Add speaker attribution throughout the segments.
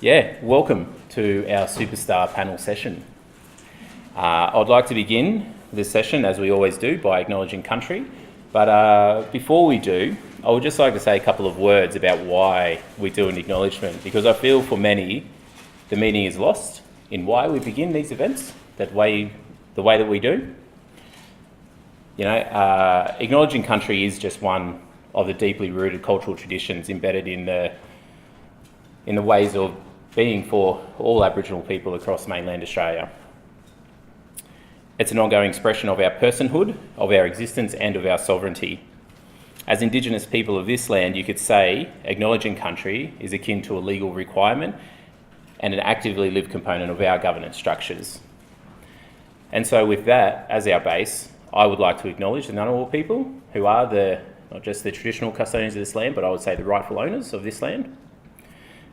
Speaker 1: Welcome to our Superstar panel session. I'd like to begin this session, as we always do, by acknowledging country. But before we do, I would just like to say a couple of words about why we do an acknowledgement, because I feel for many, the meaning is lost in why we begin these events, the way that we do. Acknowledging country is just one of the deeply rooted cultural traditions embedded in the ways of being for all Aboriginal people across mainland Australia. It's an ongoing expression of our personhood, of our existence and of our sovereignty. As Indigenous people of this land, you could say acknowledging country is akin to a legal requirement and an actively lived component of our governance structures. And so with that as our base, I would like to acknowledge the Ngunnawal people, who are not just the traditional custodians of this land, but I would say the rightful owners of this land.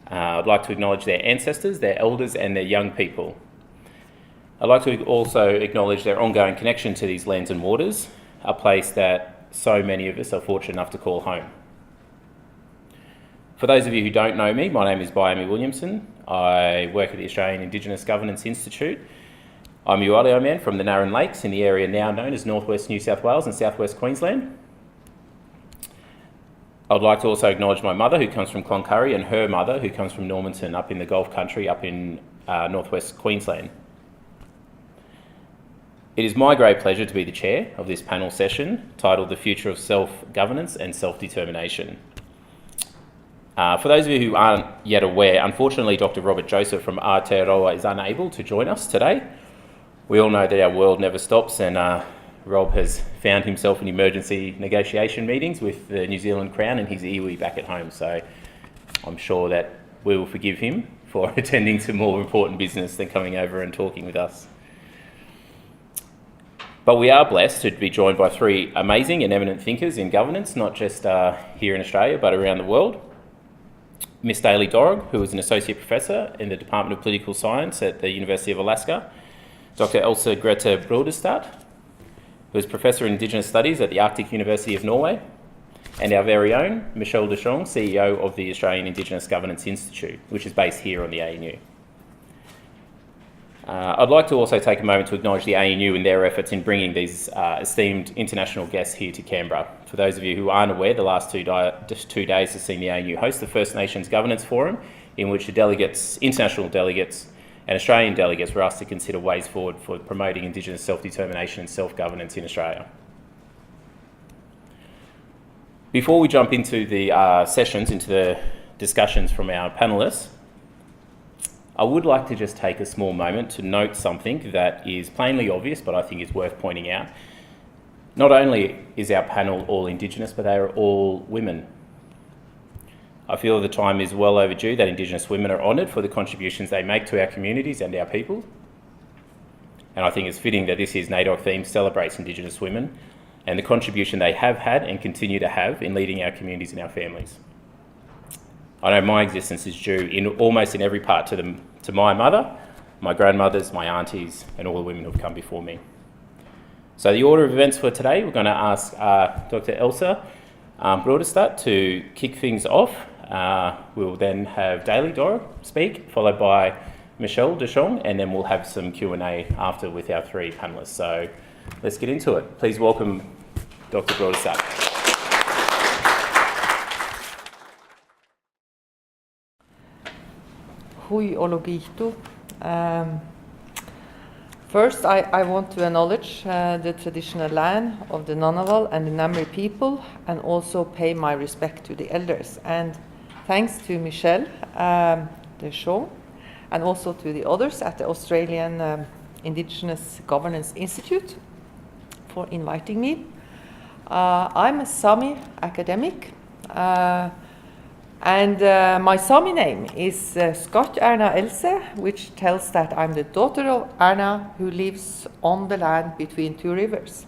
Speaker 1: I'd like to acknowledge their ancestors, their elders and their young people. I'd like to also acknowledge their ongoing connection to these lands and waters, a place that so many of us are fortunate enough to call home. For those of you who don't know me, my name is Byami Williamson. I work at the Australian Indigenous Governance Institute. I'm a Ualio man from the Narran Lakes in the area now known as Northwest New South Wales and Southwest Queensland. I'd like to also acknowledge my mother, who comes from Cloncurry, and her mother, who comes from Normanton, up in the Gulf Country, up in northwest Queensland. It is my great pleasure to be the chair of this panel session titled The Future of Self-Governance and Self-Determination. For those of you who aren't yet aware, unfortunately Dr. Robert Joseph from Aotearoa is unable to join us today. We all know that our world never stops, and Rob has found himself in emergency negotiation meetings with the New Zealand Crown and his iwi back at home, so I'm sure that we will forgive him for attending to more important business than coming over and talking with us. But we are blessed to be joined by three amazing and eminent thinkers in governance, not just here in Australia, but around the world. Miss Dalee Dorough, who is an Associate Professor in the Department of Political Science at the University of Alaska. Dr. Elsa Grete Broderstadd, who is Professor in Indigenous Studies at the Arctic University of Norway. And our very own Michelle Deshong, CEO of the Australian Indigenous Governance Institute, which is based here on the ANU. I'd like to also take a moment to acknowledge the ANU and their efforts in bringing these esteemed international guests here to Canberra. For those of you who aren't aware, the last 2 days has seen the ANU host the First Nations Governance Forum, in which the delegates, international delegates and Australian delegates were asked to consider ways forward for promoting Indigenous self-determination and self-governance in Australia. Before we jump into the sessions, into the discussions from our panellists, I would like to just take a small moment to note something that is plainly obvious, but I think is worth pointing out. Not only is our panel all Indigenous, but they are all women. I feel the time is well overdue that Indigenous women are honoured for the contributions they make to our communities and our people. And I think it's fitting that this year's NAIDOC theme celebrates Indigenous women and the contribution they have had and continue to have in leading our communities and our families. I know my existence is due almost in every part to my mother, my grandmothers, my aunties, and all the women who have come before me. So the order of events for today, we're going to ask Dr. Elsa Broderstadd to kick things off. We'll then have Dalee Dorough speak, followed by Michelle Deshong, and then we'll have some Q&A after with our three panellists. So let's get into it. Please welcome Dr. Broderstadd.
Speaker 2: Hui ologihtu. First, I want to acknowledge the traditional land of the Ngunnawal and the Ngambri people, and also pay my respect to the elders. And thanks to Michelle Deshawn, and also to the others at the Australian Indigenous Governance Institute for inviting me. I'm a Sami academic. And my Sami name is Scott Erna Elsa, which tells that I'm the daughter of Erna, who lives on the land between two rivers.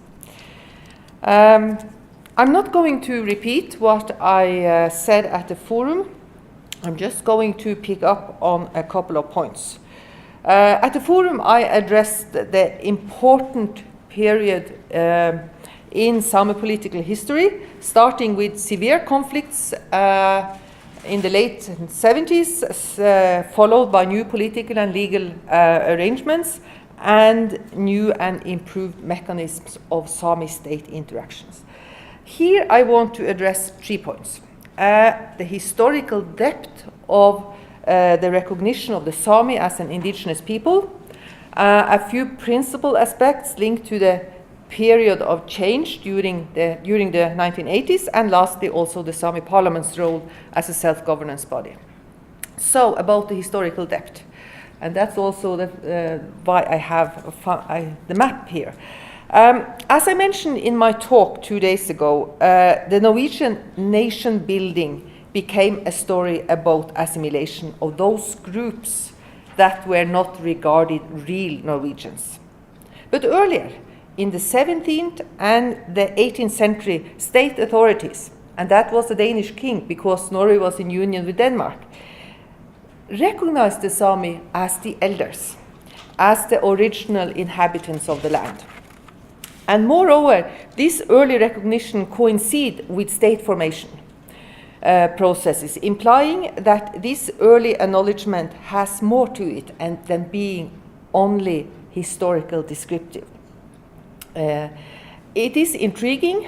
Speaker 2: I'm not going to repeat what I said at the forum. I'm just going to pick up on a couple of points. At the forum, I addressed the important period in Sami political history, starting with severe conflicts in the late 70s, followed by new political and legal arrangements and new and improved mechanisms of Sami state interactions. Here I want to address 3 points. The historical depth of the recognition of the Sami as an indigenous people, a few principal aspects linked to the period of change during the 1980s, and lastly also the Sami Parliament's role as a self-governance body. So about the historical depth, and that's also why I have the map here. As I mentioned in my talk 2 days ago, the Norwegian nation building became a story about assimilation of those groups that were not regarded real Norwegians. But earlier, in the 17th and the 18th century, state authorities, and that was the Danish king because Norway was in union with Denmark, recognized the Sami as the elders, as the original inhabitants of the land. And moreover, this early recognition coincided with state formation processes, implying that this early acknowledgement has more to it than being only historical descriptive. It is intriguing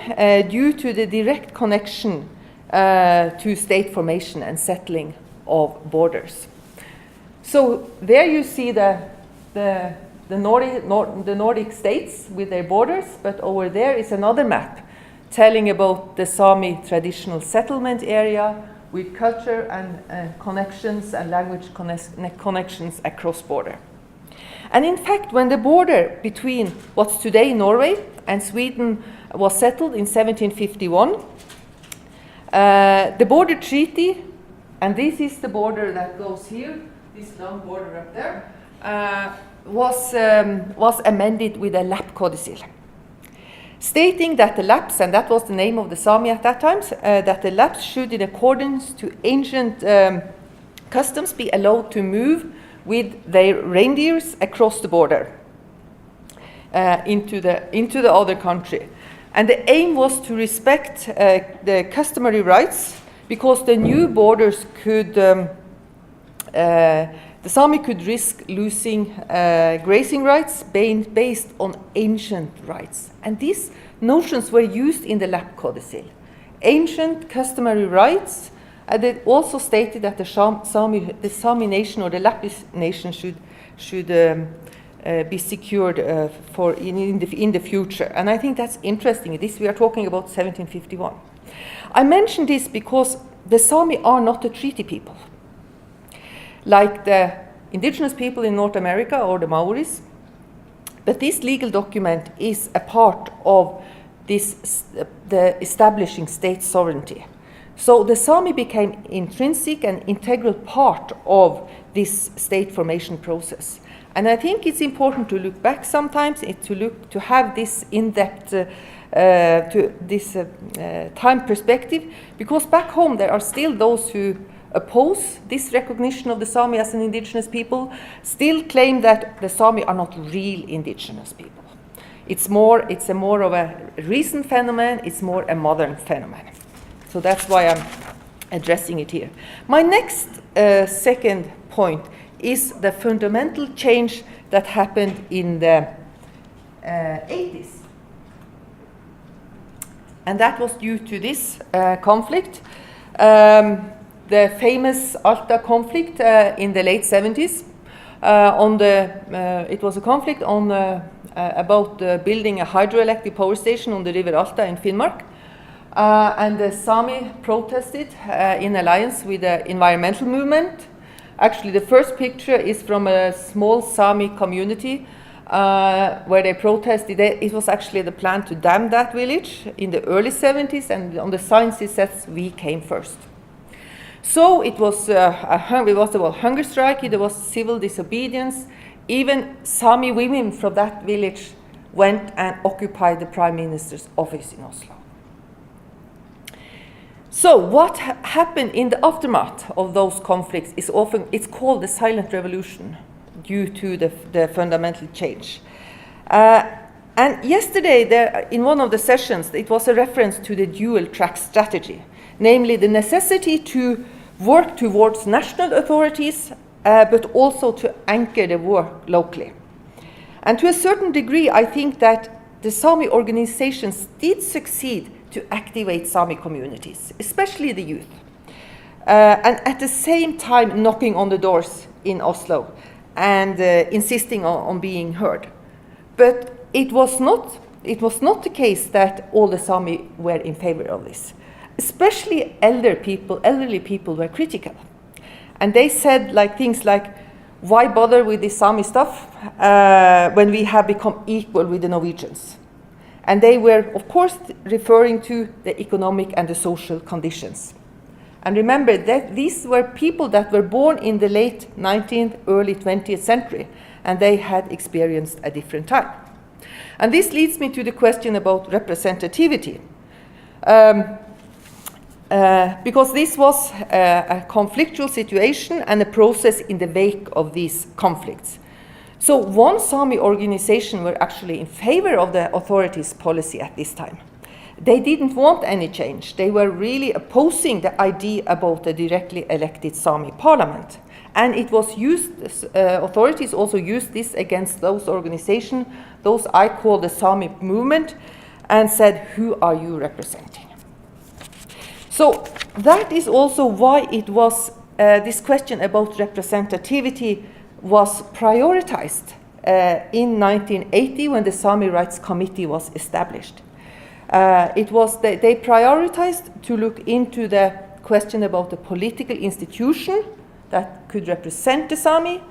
Speaker 2: due to the direct connection to state formation and settling of borders. So there you see the Nordic states with their borders, but over there is another map telling about the Sami traditional settlement area with culture and connections and language connections across border. And in fact, when the border between what's today Norway and Sweden was settled in 1751, the border treaty, and this is the border that goes here, this long border up there, was amended with a Lapp codicil, stating that the Lapps, and that was the name of the Sami at that time, that the Lapps should, in accordance to ancient customs, be allowed to move with their reindeers across the border into the other country. And the aim was to respect the customary rights, because the new borders could, the Sami could risk losing grazing rights based on ancient rights. And these notions were used in the Lapp codicil. Ancient customary rights. They also stated that the Sami nation or the Lapis nation should be secured in the future. And I think that's interesting. We are talking about 1751. I mention this because the Sami are not a treaty people, like the indigenous people in North America or the Maoris. But this legal document is a part of the establishing state sovereignty. So the Sami became intrinsic and integral part of this state formation process. And I think it's important to look back sometimes, to have this in-depth time perspective, because back home there are still those who oppose this recognition of the Sami as an indigenous people, still claim that the Sami are not real indigenous people. It's more of a recent phenomenon, it's more a modern phenomenon. So that's why I'm addressing it here. My next second point is the fundamental change that happened in the 80s. And that was due to this conflict, the famous Alta conflict in the late 70s. It was a conflict about building a hydroelectric power station on the river Alta in Finnmark. And the Sami protested in alliance with the environmental movement. Actually, the first picture is from a small Sami community where they protested. It was actually the plan to dam that village in the early 70s, and on the signs it says, "We came first." So it was a hunger strike, there was civil disobedience. Even Sami women from that village went and occupied the Prime Minister's office in Oslo. So what happened in the aftermath of those conflicts it's called the silent revolution due to the fundamental change. And yesterday in one of the sessions it was a reference to the dual track strategy, namely the necessity to work towards national authorities, but also to anchor the work locally. And to a certain degree, I think that the Sami organizations did succeed to activate Sami communities, especially the youth. And at the same time knocking on the doors in Oslo and insisting on being heard. But it was not the case that all the Sami were in favor of this. Especially elderly people were critical. And they said things like, why bother with this Sami stuff when we have become equal with the Norwegians? And they were, of course, referring to the economic and the social conditions. And remember that these were people that were born in the late 19th, early 20th century, and they had experienced a different time. And this leads me to the question about representativity. Because this was a conflictual situation and a process in the wake of these conflicts. So one Sami organization were actually in favor of the authorities' policy at this time. They didn't want any change. They were really opposing the idea about a directly elected Sami Parliament. And it was used, authorities also used this against those organizations, those I call the Sami movement, and said, who are you representing? So that is also why it was, this question about representativity was prioritized in 1980 when the Sami Rights Committee was established. They prioritized to look into the question about the political institution that could represent the Sami,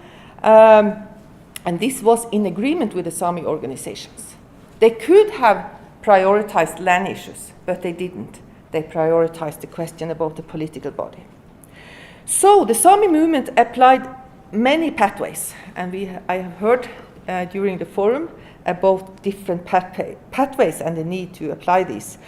Speaker 2: and this was in agreement with the Sami organizations. They could have prioritized land issues, but they didn't. They prioritized the question about the political body. So the Sami movement applied many pathways, and I have heard during the forum about different pathways and the need to apply these.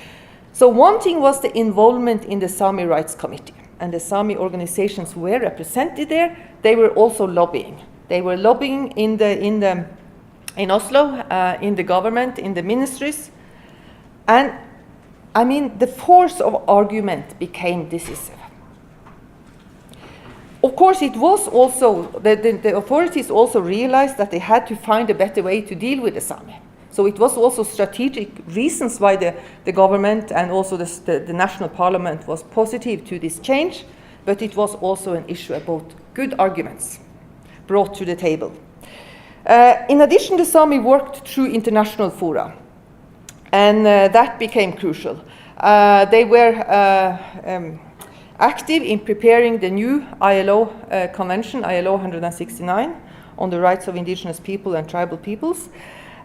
Speaker 2: So one thing was the involvement in the Sami Rights Committee, and the Sami organizations were represented there. They were also lobbying. They were lobbying in Oslo, in the government, in the ministries, and I mean the force of argument became decisive. Of course, it was also, the authorities also realized that they had to find a better way to deal with the Sami. So it was also strategic reasons why the government and also the national parliament was positive to this change, but it was also an issue about good arguments brought to the table. In addition, the Sami worked through international fora, and that became crucial. They were active in preparing the new ILO convention, ILO 169, on the rights of indigenous people and tribal peoples.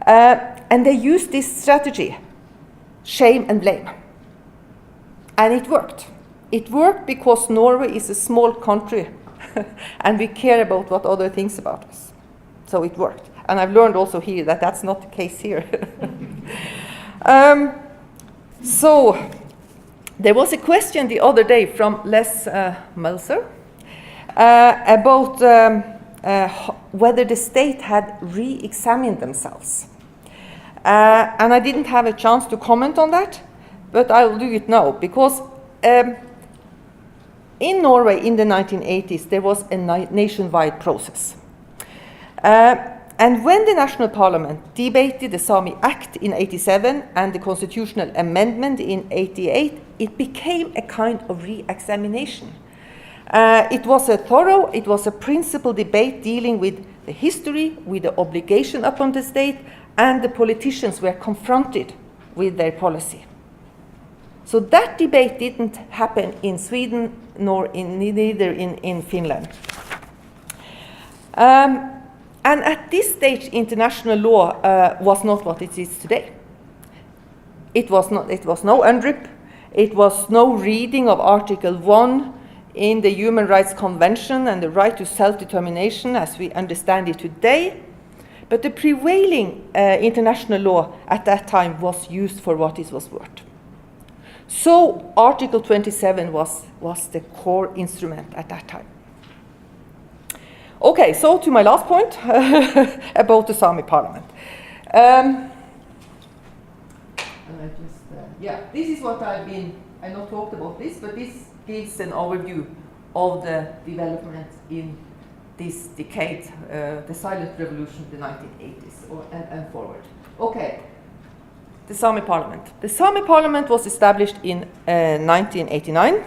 Speaker 2: And they used this strategy, shame and blame. And it worked. It worked because Norway is a small country and we care about what other thinks about us. So it worked. And I've learned also here that that's not the case here. So there was a question the other day from Les Melser about whether the state had re-examined themselves. And I didn't have a chance to comment on that, but I'll do it now, because in Norway in the 1980s there was a nationwide process. And when the National Parliament debated the Sami Act in 87 and the constitutional amendment in 88, it became a kind of re-examination. It was a principal debate dealing with the history, with the obligation upon the state, and the politicians were confronted with their policy. So that debate didn't happen in Sweden, nor neither in Finland. And at this stage, international law was not what it is today. It was no UNDRIP. It was no reading of Article 1 in the Human Rights Convention and the right to self-determination as we understand it today. But the prevailing international law at that time was used for what it was worth. So Article 27 was the core instrument at that time. Okay, so to my last point about the Sami Parliament. This is what I not talked about this, but this gives an overview of the development in this decade, the silent revolution, the 1980s, and forward. Okay, the Sami Parliament. The Sami Parliament was established in 1989,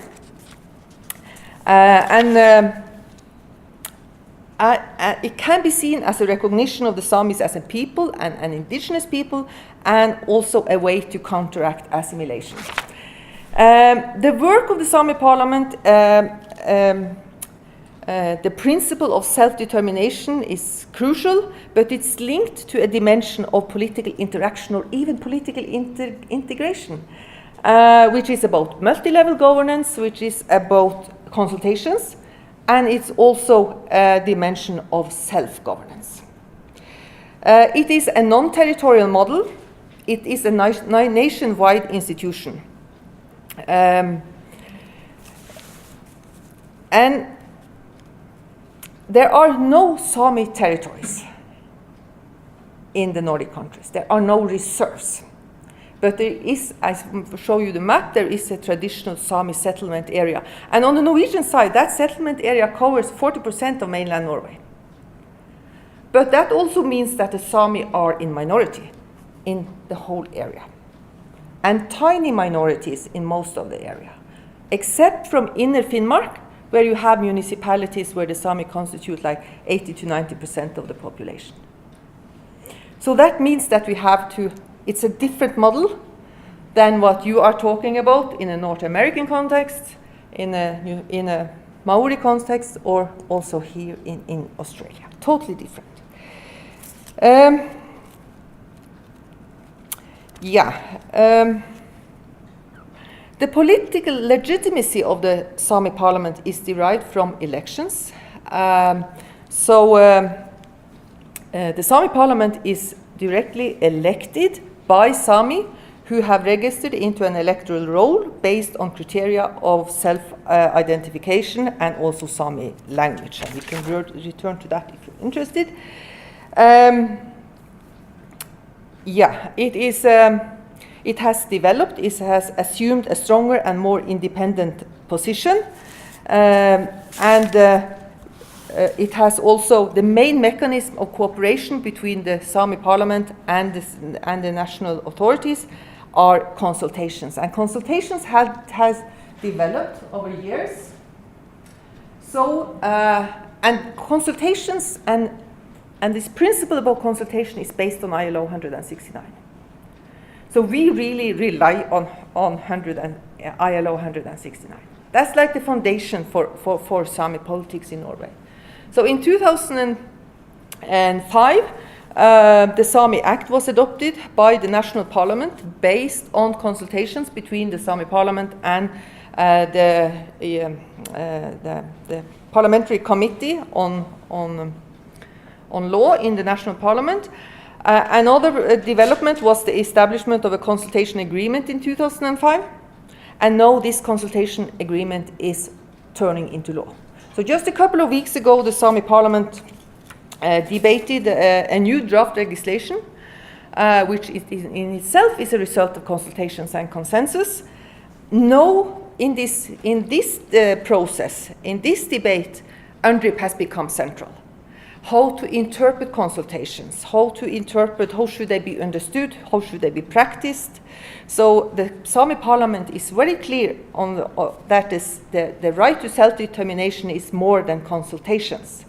Speaker 2: it can be seen as a recognition of the Samis as a people and an indigenous people, and also a way to counteract assimilation. The work of the Sami Parliament, the principle of self-determination is crucial, but it's linked to a dimension of political interaction or even political integration, which is about multi-level governance, which is about consultations, and it's also a dimension of self-governance. It is a non-territorial model. It is a nationwide institution. And there are no Sami territories in the Nordic countries. There are no reserves. But there is, I show you the map, there is a traditional Sami settlement area. And on the Norwegian side, that settlement area covers 40% of mainland Norway. But that also means that the Sami are in minority in the whole area, and tiny minorities in most of the area, except from Inner Finnmark, where you have municipalities where the Sami constitute like 80 to 90% of the population. So that means that we have to, it's a different model than what you are talking about in a North American context, in a Maori context, or also here in Australia. Totally different. The political legitimacy of the Sami Parliament is derived from elections. The Sami Parliament is directly elected by Sami who have registered into an electoral role based on criteria of self-identification and also Sami language. And we can return to that if you're interested. It has developed, it has assumed a stronger and more independent position, it has also the main mechanism of cooperation between the Sami Parliament and the national authorities are consultations. And consultations has developed over years. So, and consultations and this principle about consultation is based on ILO 169. So we really rely on ILO 169. That's like the foundation for Sami politics in Norway. So in 2005, the Sami Act was adopted by the National Parliament based on consultations between the Sami Parliament and the Parliamentary Committee on Law in the National Parliament. Another development was the establishment of a consultation agreement in 2005, and now this consultation agreement is turning into law. So just a couple of weeks ago, the Sami Parliament debated a new draft legislation, which in itself is a result of consultations and consensus. Now, in this process, in this debate, UNDRIP has become central. How to interpret consultations, how should they be understood, how should they be practiced. So the Sami Parliament is very clear on that the right to self-determination is more than consultations.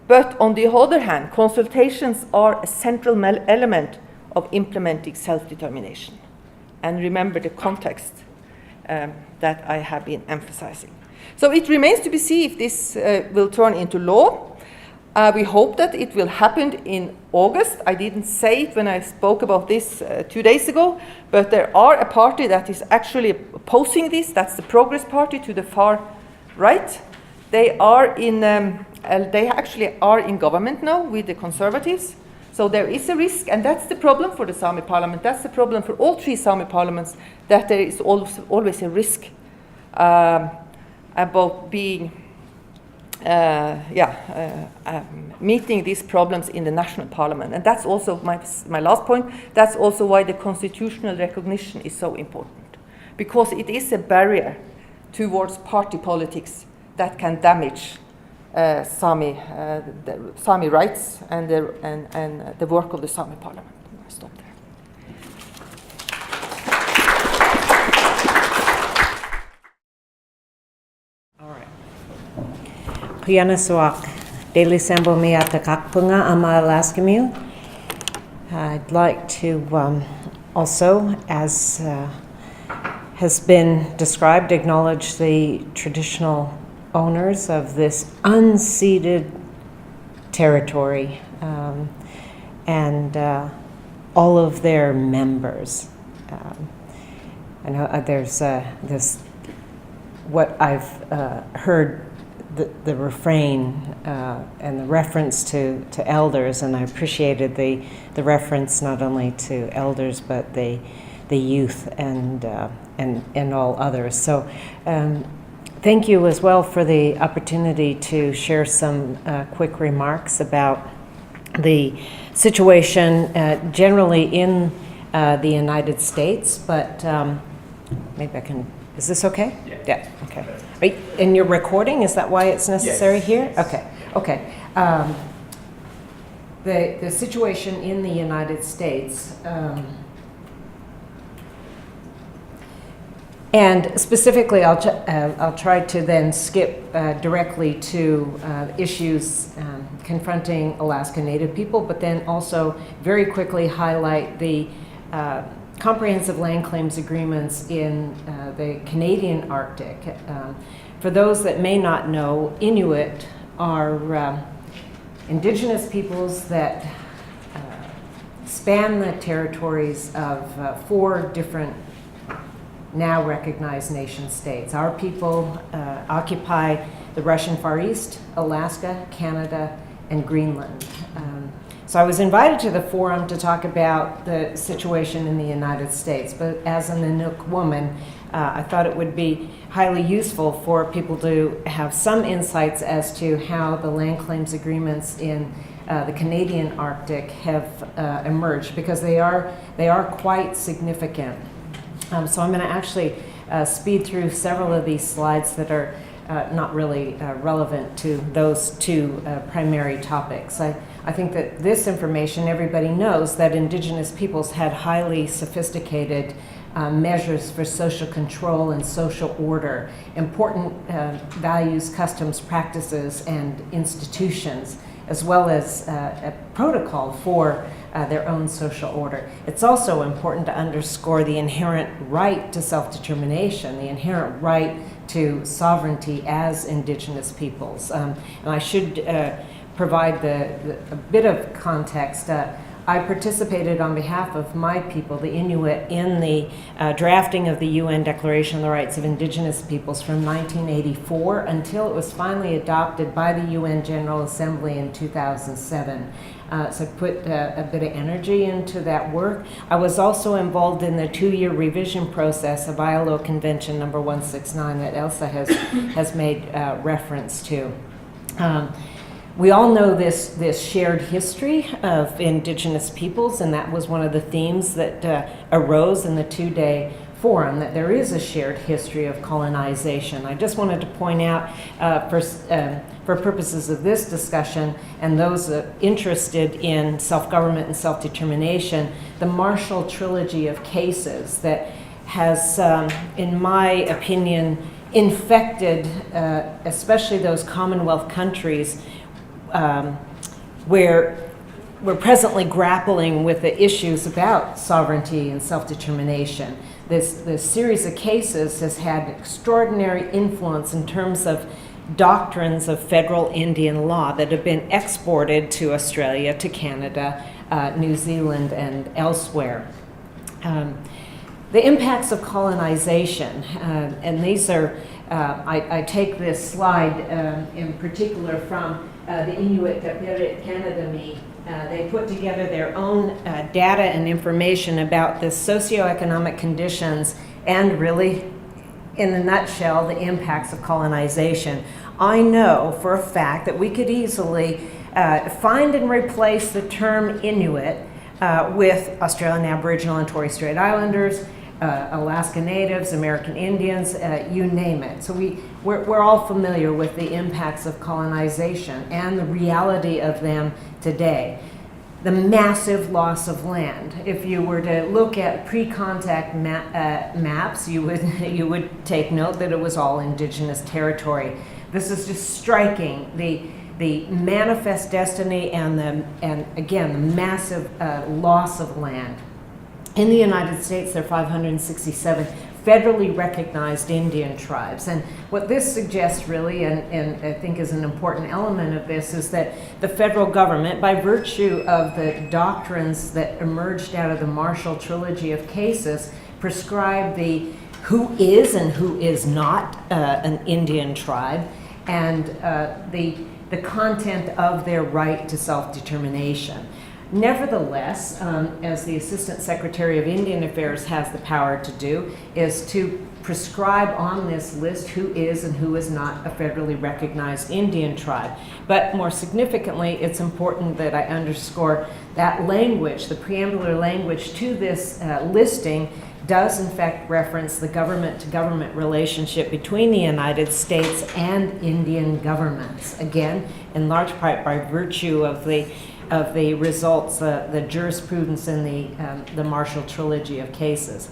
Speaker 2: But on the other hand, consultations are a central element of implementing self-determination. And remember the context that I have been emphasizing. So it remains to be seen if this will turn into law. We hope that it will happen in August. I didn't say it when I spoke about this 2 days ago, but there are a party that is actually opposing this. That's the Progress Party to the far right. They actually are in government now with the Conservatives. So there is a risk, and that's the problem for the Sami Parliament. That's the problem for all three Sami parliaments, that there is always a risk about being meeting these problems in the national parliament. And that's also my last point. That's also why the constitutional recognition is so important, because it is a barrier towards party politics that can damage Sami rights and the work of the Sami Parliament. I stop there.
Speaker 3: All right. Pianasuak, Dalee Sambo Miata Kakpunga Ama Alaskamiu. I'd like to also, as has been described, acknowledge the traditional owners of this unceded territory and all of their members. I know there's this, what I've heard, the refrain and the reference to elders, and I appreciated the reference not only to elders but the youth and all others. So thank you as well for the opportunity to share some quick remarks about the situation generally in the United States, but maybe I can, is this okay? Yeah, okay. And you're recording, is that why it's necessary here? Okay, okay. The situation in the United States, and specifically, I'll try to then skip directly to issues confronting Alaska Native people, but then also very quickly highlight the comprehensive land claims agreements in the Canadian Arctic. For those that may not know, Inuit are Indigenous peoples that span the territories of 4 different now recognized nation states. Our people occupy the Russian Far East, Alaska, Canada, and Greenland. So I was invited to the forum to talk about the situation in the United States, but as an Inuk woman, I thought it would be highly useful for people to have some insights as to how the land claims agreements in the Canadian Arctic have emerged, because they are quite significant. So I'm going to actually speed through several of these slides that are not really relevant to those 2 primary topics. I think that this information, everybody knows that Indigenous peoples had highly sophisticated measures for social control and social order, important values, customs, practices, and institutions, as well as a protocol for their own social order. It's also important to underscore the inherent right to self-determination, the inherent right to sovereignty as Indigenous peoples. And I should provide a bit of context. I participated on behalf of my people, the Inuit, in the drafting of the UN Declaration on the Rights of Indigenous Peoples from 1984 until it was finally adopted by the UN General Assembly in 2007. So I put a bit of energy into that work. I was also involved in the 2-year revision process of ILO Convention number 169 that Elsa has made reference to. We all know this shared history of Indigenous peoples, and that was one of the themes that arose in the 2-day forum, that there is a shared history of colonization. I just wanted to point out, for purposes of this discussion and those interested in self-government and self-determination, the Marshall trilogy of cases that has, in my opinion, infected especially those Commonwealth countries where we're presently grappling with the issues about sovereignty and self-determination. This series of cases has had extraordinary influence in terms of doctrines of federal Indian law that have been exported to Australia, to Canada, New Zealand, and elsewhere. The impacts of colonization, and these are, I take this slide in particular from the Inuit Canada. They put together their own data and information about the socioeconomic conditions and really, in a nutshell, the impacts of colonization. I know for a fact that we could easily find and replace the term Inuit with Australian Aboriginal and Torres Strait Islanders, Alaska Natives, American Indians, you name it. So we're all familiar with the impacts of colonization and the reality of them today. The massive loss of land. If you were to look at pre-contact maps, you would take note that it was all indigenous territory. This is just striking, the manifest destiny and again, the massive loss of land. In the United States, there are 567 federally recognized Indian tribes. And what this suggests really, and I think is an important element of this, is that the federal government, by virtue of the doctrines that emerged out of the Marshall Trilogy of cases, prescribe the who is and who is not an Indian tribe, and the content of their right to self-determination. Nevertheless, as the Assistant Secretary of Indian Affairs has the power to do, is to prescribe on this list who is and who is not a federally recognized Indian tribe. But more significantly, it's important that I underscore that language, the preambular language to this listing, does in fact reference the government-to-government relationship between the United States and Indian governments. Again, in large part by virtue of the results, the jurisprudence in the Marshall Trilogy of cases.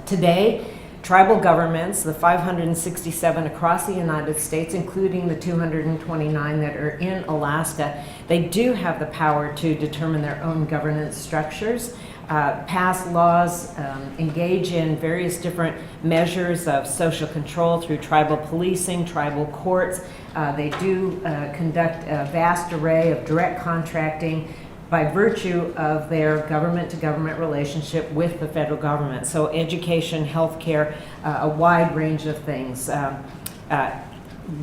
Speaker 3: Today, tribal governments, the 567 across the United States, including the 229 that are in Alaska, they do have the power to determine their own governance structures, pass laws, engage in various different measures of social control through tribal policing, tribal courts. They do conduct a vast array of direct contracting by virtue of their government-to-government relationship with the federal government. So education, healthcare, a wide range of things.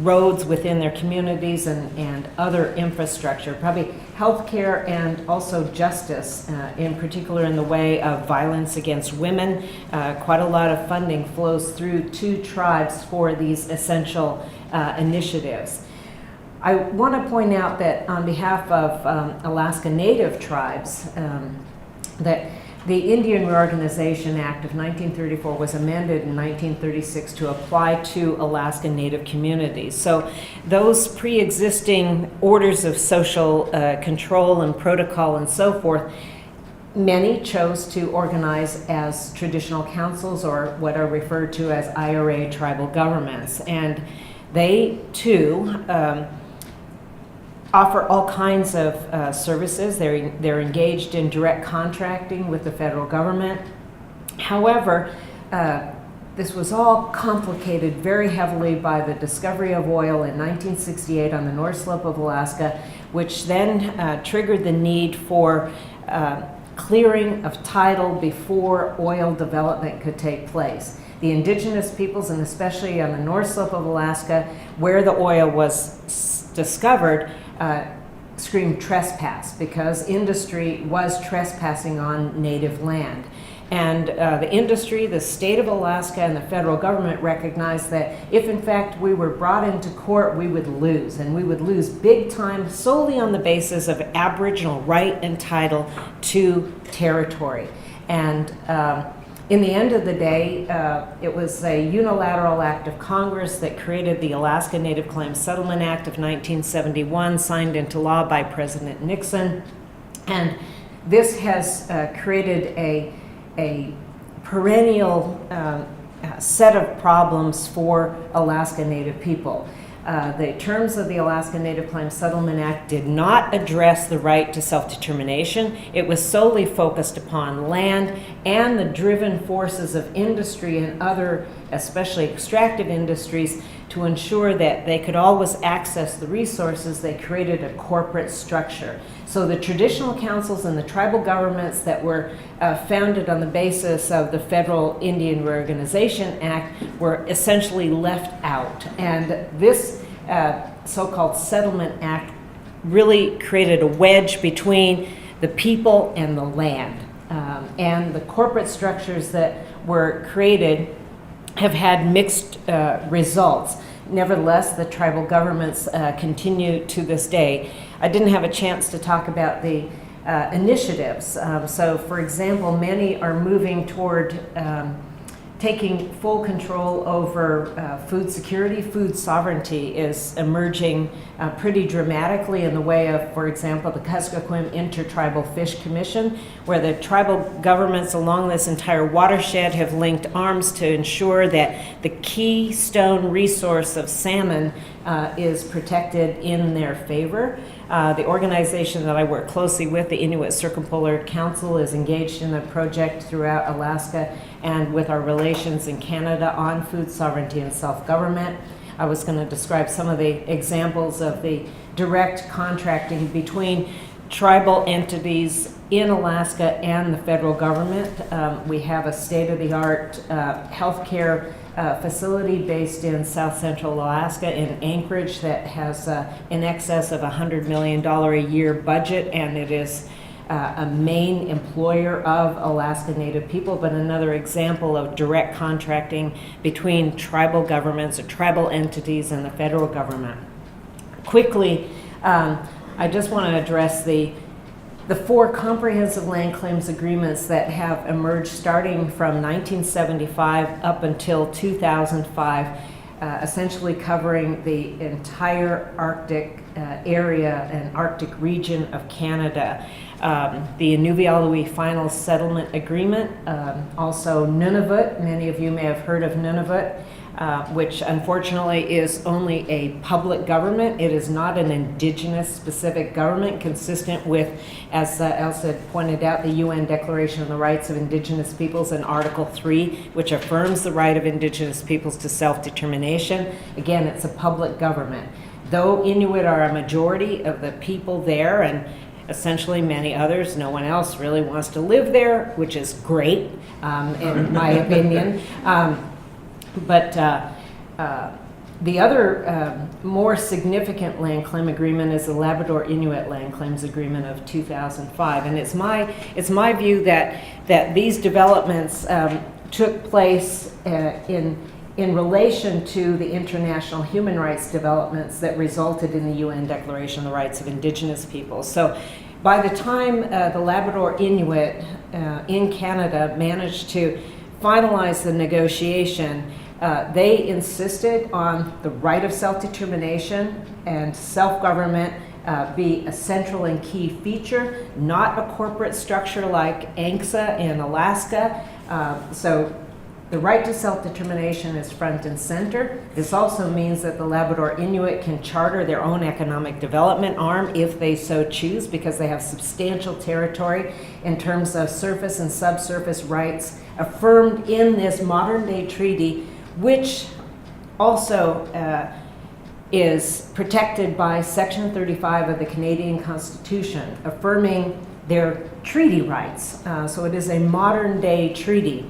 Speaker 3: Roads within their communities and other infrastructure, probably healthcare and also justice, in particular in the way of violence against women. Quite a lot of funding flows through to tribes for these essential initiatives. I want to point out that on behalf of Alaska Native tribes, that the Indian Reorganization Act of 1934 was amended in 1936 to apply to Alaska Native communities. So those pre-existing orders of social control and protocol and so forth, many chose to organize as traditional councils, or what are referred to as IRA tribal governments. And they too offer all kinds of services. They're engaged in direct contracting with the federal government. However, this was all complicated very heavily by the discovery of oil in 1968 on the North Slope of Alaska, which then triggered the need for clearing of title before oil development could take place. The indigenous peoples, and especially on the North Slope of Alaska, where the oil was discovered, screamed trespass, because industry was trespassing on native land. And the industry, the state of Alaska, and the federal government recognized that if in fact we were brought into court, we would lose, and we would lose big time solely on the basis of Aboriginal right and title to territory. And in the end of the day, it was a unilateral act of Congress that created the Alaska Native Claims Settlement Act of 1971, signed into law by President Nixon. And this has created a perennial set of problems for Alaska Native people. The terms of the Alaska Native Claims Settlement Act did not address the right to self-determination. It was solely focused upon land and the driven forces of industry and other, especially extractive industries, to ensure that they could always access the resources. They created a corporate structure. So the traditional councils and the tribal governments that were founded on the basis of the Federal Indian Reorganization Act were essentially left out. And this so-called Settlement Act really created a wedge between the people and the land. And the corporate structures that were created have had mixed results. Nevertheless, the tribal governments continue to this day. I didn't have a chance to talk about the initiatives. So, for example, many are moving toward taking full control over food security. Food sovereignty is emerging pretty dramatically in the way of, for example, the Kuskokwim Intertribal Fish Commission, where the tribal governments along this entire watershed have linked arms to ensure that the keystone resource of salmon is protected in their favor. The organization that I work closely with, the Inuit Circumpolar Council, is engaged in a project throughout Alaska and with our relations in Canada on food sovereignty and self-government. I was going to describe some of the examples of the direct contracting between tribal entities in Alaska and the federal government. We have a state-of-the-art healthcare facility based in South Central Alaska in Anchorage that has in excess of $100 million a year budget, and it is a main employer of Alaska Native people, but another example of direct contracting between tribal governments or tribal entities and the federal government. Quickly, I just want to address the 4 comprehensive land claims agreements that have emerged starting from 1975 up until 2005, essentially covering the entire Arctic area and Arctic region of Canada. The Inuvialuit Final Settlement Agreement, also Nunavut. Many of you may have heard of Nunavut, which unfortunately is only a public government. It is not an indigenous specific government, consistent with, as Elsa pointed out, the UN Declaration on the Rights of Indigenous Peoples in Article 3, which affirms the right of indigenous peoples to self-determination. Again, it's a public government. Though Inuit are a majority of the people there, and essentially many others, no one else really wants to live there, which is great, in my opinion. But the other more significant land claim agreement is the Labrador Inuit Land Claims Agreement of 2005, and it's my view that these developments took place in relation to the international human rights developments that resulted in the UN Declaration on the Rights of Indigenous Peoples. So by the time the Labrador Inuit in Canada managed to finalize the negotiation, they insisted on the right of self-determination and self-government be a central and key feature, not a corporate structure like ANCSA in Alaska. So the right to self-determination is front and center. This also means that the Labrador Inuit can charter their own economic development arm if they so choose, because they have substantial territory in terms of surface and subsurface rights affirmed in this modern-day treaty, which also is protected by Section 35 of the Canadian Constitution, affirming their treaty rights. So it is a modern-day treaty.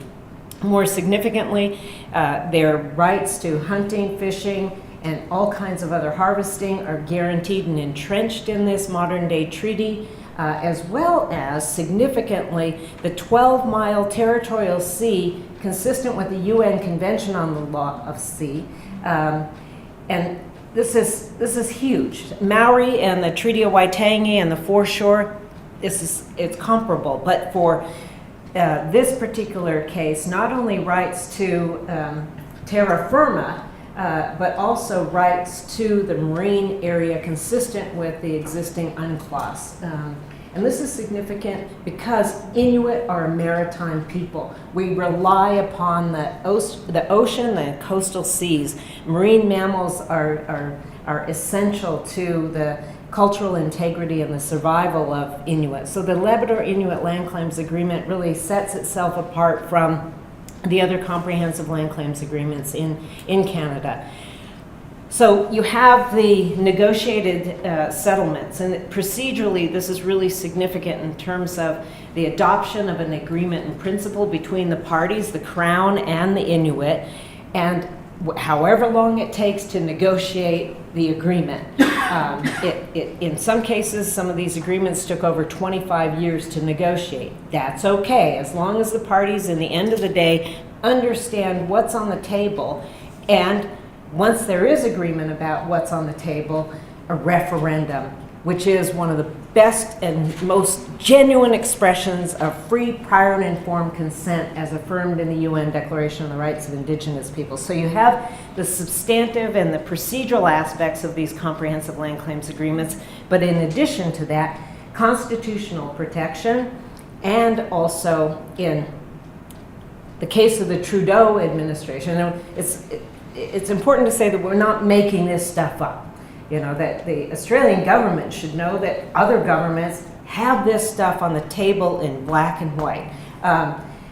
Speaker 3: More significantly, their rights to hunting, fishing, and all kinds of other harvesting are guaranteed and entrenched in this modern-day treaty, as well as, significantly, the 12-mile territorial sea consistent with the UN Convention on the Law of Sea. And this is huge. Maori and the Treaty of Waitangi and the foreshore, it's comparable, but for this particular case, not only rights to terra firma, but also rights to the marine area consistent with the existing UNCLOS. And this is significant because Inuit are a maritime people. We rely upon the ocean, the coastal seas. Marine mammals are essential to the cultural integrity and the survival of Inuit. So the Labrador Inuit Land Claims Agreement really sets itself apart from the other comprehensive land claims agreements in Canada. So you have the negotiated settlements, and procedurally this is really significant in terms of the adoption of an agreement in principle between the parties, the Crown and the Inuit, and however long it takes to negotiate the agreement. In some cases, some of these agreements took over 25 years to negotiate. That's okay, as long as the parties, in the end of the day, understand what's on the table, and once there is agreement about what's on the table, a referendum which is one of the best and most genuine expressions of free, prior, and informed consent as affirmed in the UN Declaration on the Rights of Indigenous Peoples. So you have the substantive and the procedural aspects of these comprehensive land claims agreements, but in addition to that, constitutional protection, and also in the case of the Trudeau administration, it's important to say that we're not making this stuff up. That the Australian government should know that other governments have this stuff on the table in black and white.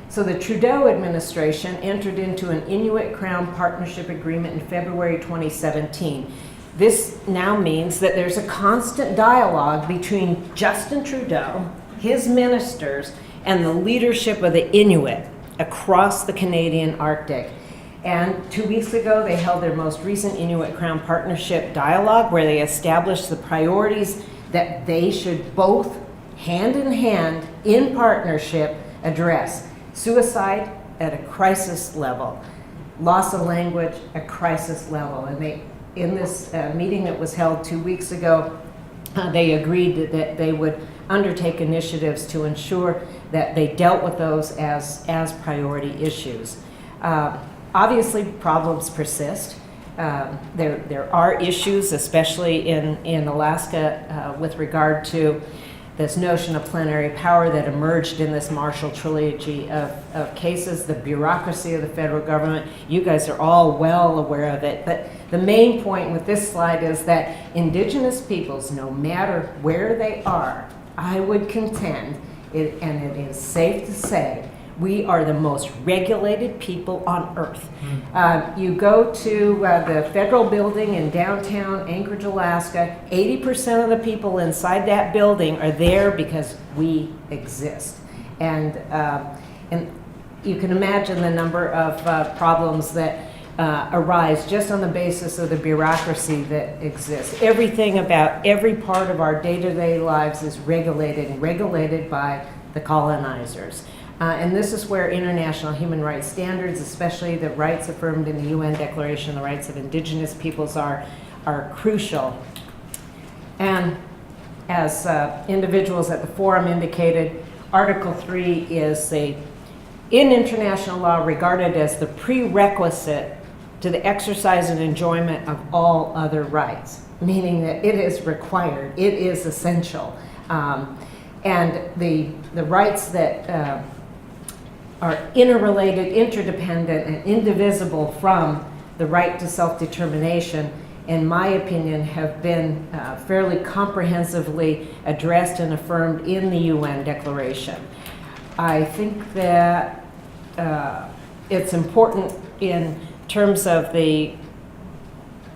Speaker 3: So the Trudeau administration entered into an Inuit Crown Partnership Agreement in February 2017. This now means that there's a constant dialogue between Justin Trudeau, his ministers, and the leadership of the Inuit across the Canadian Arctic. And 2 weeks ago, they held their most recent Inuit Crown Partnership dialogue, where they established the priorities that they should both, hand in hand, in partnership, address. Suicide at a crisis level, loss of language at crisis level. And they, in this meeting that was held 2 weeks ago, they agreed that they would undertake initiatives to ensure that they dealt with those as priority issues. Obviously, problems persist. There are issues, especially in Alaska, with regard to this notion of plenary power that emerged in this Marshall trilogy of cases, the bureaucracy of the federal government. You guys are all well aware of it. But the main point with this slide is that Indigenous peoples, no matter where they are, I would contend, and it is safe to say, we are the most regulated people on earth. You go to the federal building in downtown Anchorage, Alaska, 80% of the people inside that building are there because we exist. And you can imagine the number of problems that arise just on the basis of the bureaucracy that exists. Everything about every part of our day-to-day lives is regulated by the colonizers. And this is where international human rights standards, especially the rights affirmed in the UN Declaration on the Rights of Indigenous Peoples, are crucial. And as individuals at the forum indicated, Article 3 is in international law regarded as the prerequisite to the exercise and enjoyment of all other rights, meaning that it is required, it is essential. And the rights that are interrelated, interdependent, and indivisible from the right to self-determination, in my opinion, have been fairly comprehensively addressed and affirmed in the UN Declaration. I think that it's important in terms of the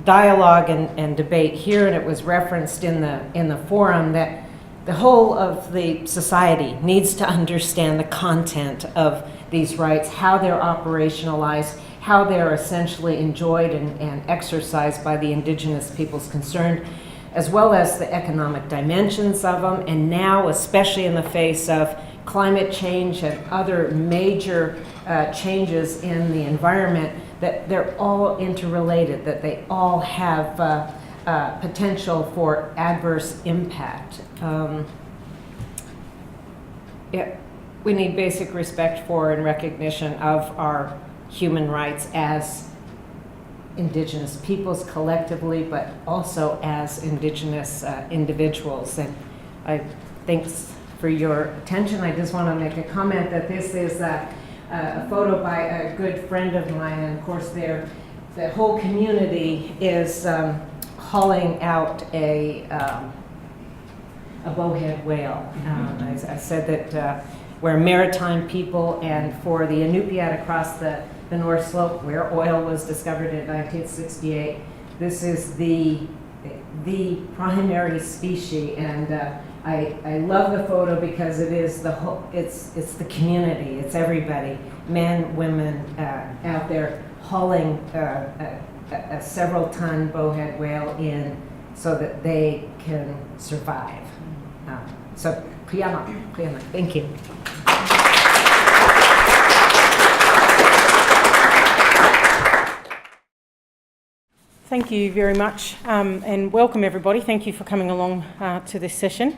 Speaker 3: dialogue and debate here, and it was referenced in the forum, that the whole of the society needs to understand the content of these rights, how they're operationalized, how they're essentially enjoyed and exercised by the Indigenous peoples concerned, as well as the economic dimensions of them, and now, especially in the face of climate change and other major changes in the environment, that they're all interrelated, that they all have potential for adverse impact. We need basic respect for and recognition of our human rights as Indigenous peoples collectively, but also as Indigenous individuals. And thanks for your attention. I just want to make a comment that this is a photo by a good friend of mine, and of course the whole community is hauling out a bowhead whale. I said that we're a maritime people, and for the Inupiat across the North Slope, where oil was discovered in 1968, this is the primary species. And I love the photo because it is the whole, it's the community, it's everybody, men, women out there hauling a several-ton bowhead whale in so that they can survive. So, Piyama, thank you.
Speaker 4: Thank you very much, and welcome everybody. Thank you for coming along to this session.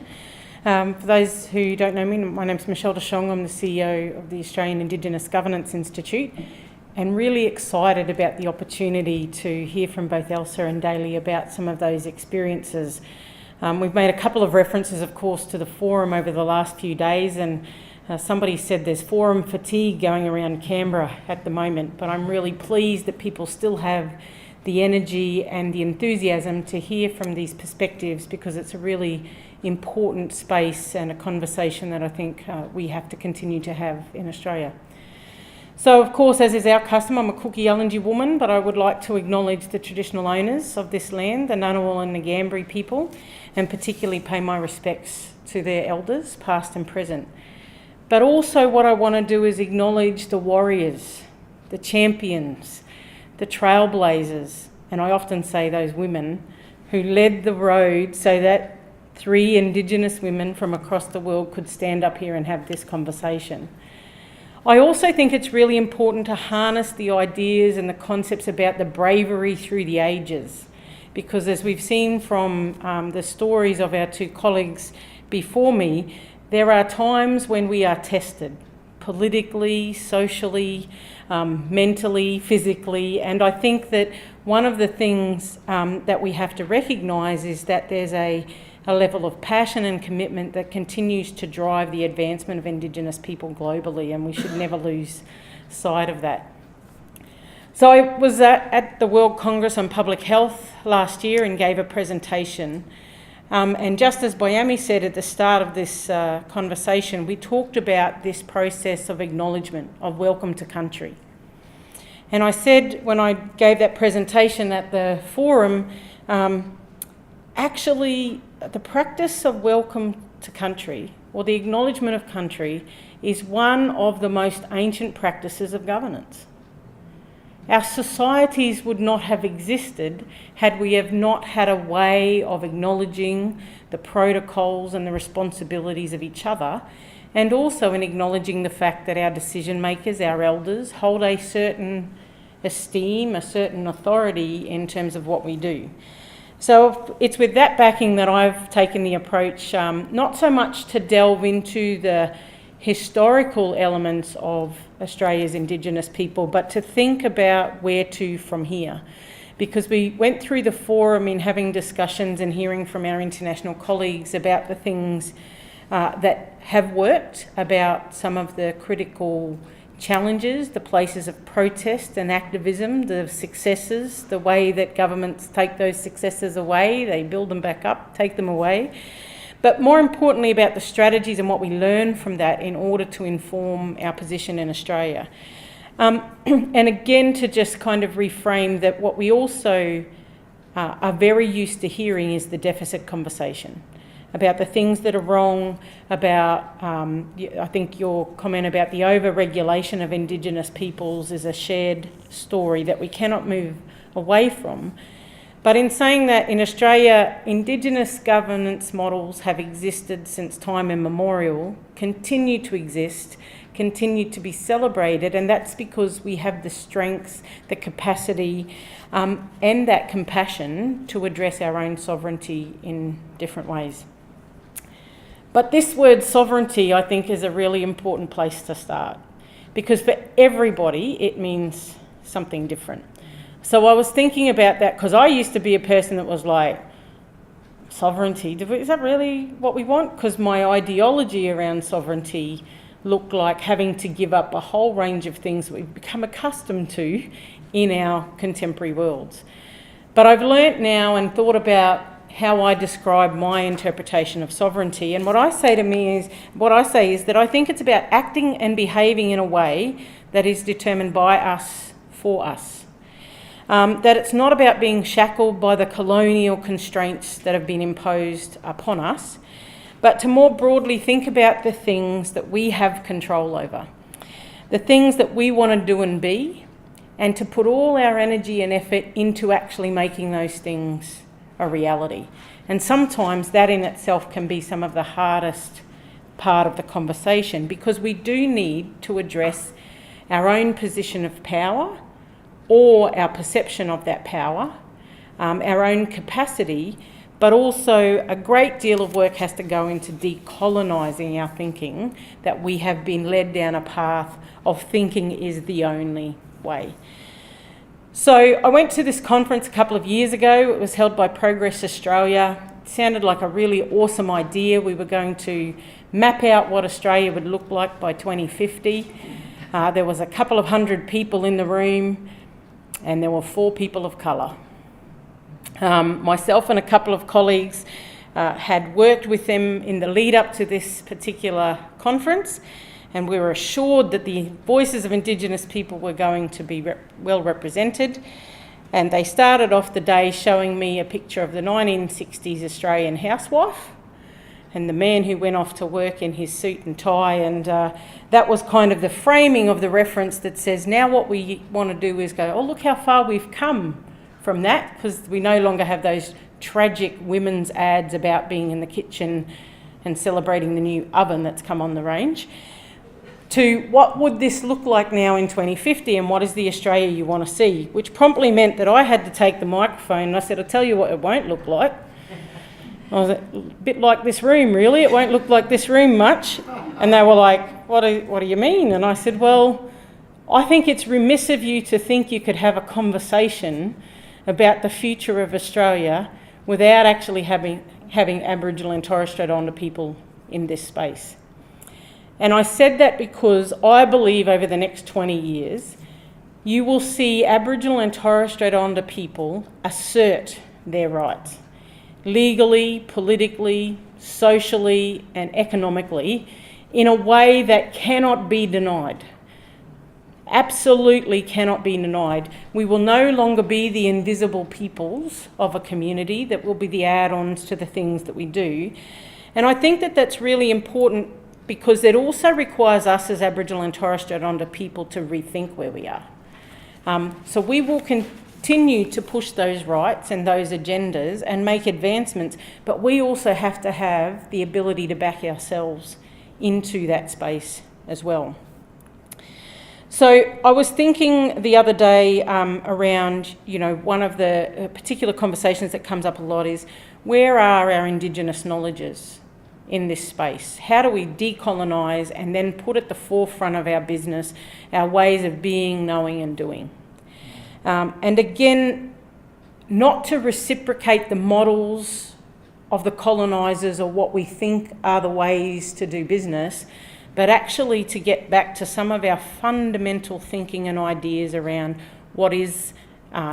Speaker 4: For those who don't know me, my name's Michelle Deshong. I'm the CEO of the Australian Indigenous Governance Institute, and really excited about the opportunity to hear from both Elsa and Dalee about some of those experiences. We've made a couple of references, of course, to the forum over the last few days, and somebody said there's forum fatigue going around Canberra at the moment, but I'm really pleased that people still have the energy and the enthusiasm to hear from these perspectives, because it's a really important space and a conversation that I think we have to continue to have in Australia. So, of course, as is our custom, I'm a Cook-Yalnji woman, but I would like to acknowledge the traditional owners of this land, the Ngunnawal and Ngambri people, and particularly pay my respects to their elders, past and present. But also what I want to do is acknowledge the warriors, the champions, the trailblazers, and I often say those women who led the road so that 3 Indigenous women from across the world could stand up here and have this conversation. I also think it's really important to harness the ideas and the concepts about the bravery through the ages, because as we've seen from the stories of our 2 colleagues before me, there are times when we are tested politically, socially, mentally, physically, and I think that one of the things that we have to recognise is that there's a level of passion and commitment that continues to drive the advancement of Indigenous people globally, and we should never lose sight of that. So I was at the World Congress on Public Health last year and gave a presentation. And just as Boyami said at the start of this conversation, we talked about this process of acknowledgement, of welcome to country. And I said when I gave that presentation at the forum, actually the practice of welcome to country, or the acknowledgement of country, is one of the most ancient practices of governance. Our societies would not have existed had we have not had a way of acknowledging the protocols and the responsibilities of each other, and also in acknowledging the fact that our decision makers, our elders, hold a certain esteem, a certain authority in terms of what we do. So it's with that backing that I've taken the approach, not so much to delve into the historical elements of Australia's Indigenous people, but to think about where to from here. Because we went through the forum in having discussions and hearing from our international colleagues about the things that have worked, about some of the critical challenges, the places of protest and activism, the successes, the way that governments take those successes away, they build them back up, take them away. But more importantly, about the strategies and what we learn from that in order to inform our position in Australia. And again, to just kind of reframe that, what we also are very used to hearing is the deficit conversation about the things that are wrong, about, I think your comment about the overregulation of Indigenous peoples is a shared story that we cannot move away from. But in saying that, in Australia, Indigenous governance models have existed since time immemorial, continue to exist, continue to be celebrated, and that's because we have the strengths, the capacity, and that compassion to address our own sovereignty in different ways. But this word sovereignty, I think, is a really important place to start, because for everybody, it means something different. So I was thinking about that, because I used to be a person that was like, sovereignty, is that really what we want? Because my ideology around sovereignty looked like having to give up a whole range of things that we've become accustomed to in our contemporary worlds. But I've learnt now and thought about how I describe my interpretation of sovereignty, and what I say is that I think it's about acting and behaving in a way that is determined by us, for us. That it's not about being shackled by the colonial constraints that have been imposed upon us, but to more broadly think about the things that we have control over, the things that we want to do and be, and to put all our energy and effort into actually making those things a reality. And sometimes that in itself can be some of the hardest part of the conversation, because we do need to address our own position of power, or our perception of that power, our own capacity, but also a great deal of work has to go into decolonising our thinking, that we have been led down a path of thinking is the only way. So I went to this conference a couple of years ago. It was held by Progress Australia. It sounded like a really awesome idea. We were going to map out what Australia would look like by 2050. There was a couple of hundred people in the room, and there were 4 people of colour. Myself and a couple of colleagues had worked with them in the lead up to this particular conference, and we were assured that the voices of Indigenous people were going to be well represented. And they started off the day showing me a picture of the 1960s Australian housewife and the man who went off to work in his suit and tie, and that was kind of the framing of the reference that says, now what we want to do is go, oh, look how far we've come from that, because we no longer have those tragic women's ads about being in the kitchen and celebrating the new oven that's come on the range, to what would this look like now in 2050, and what is the Australia you want to see, which promptly meant that I had to take the microphone and I said, I'll tell you what it won't look like. I was a bit like this room, really. It won't look like this room much. And they were like, what do you mean? And I said, well, I think it's remiss of you to think you could have a conversation about the future of Australia without actually having Aboriginal and Torres Strait Islander people in this space. And I said that because I believe over the next 20 years, you will see Aboriginal and Torres Strait Islander people assert their rights, legally, politically, socially, and economically, in a way that cannot be denied. Absolutely cannot be denied. We will no longer be the invisible peoples of a community that will be the add-ons to the things that we do. And I think that that's really important, because it also requires us as Aboriginal and Torres Strait Islander people to rethink where we are. So we will continue to push those rights and those agendas and make advancements, but we also have to have the ability to back ourselves into that space as well. So I was thinking the other day around, one of the particular conversations that comes up a lot is, where are our Indigenous knowledges in this space? How do we decolonise and then put at the forefront of our business our ways of being, knowing and doing? And again, not to reciprocate the models of the colonisers or what we think are the ways to do business, but actually to get back to some of our fundamental thinking and ideas around what is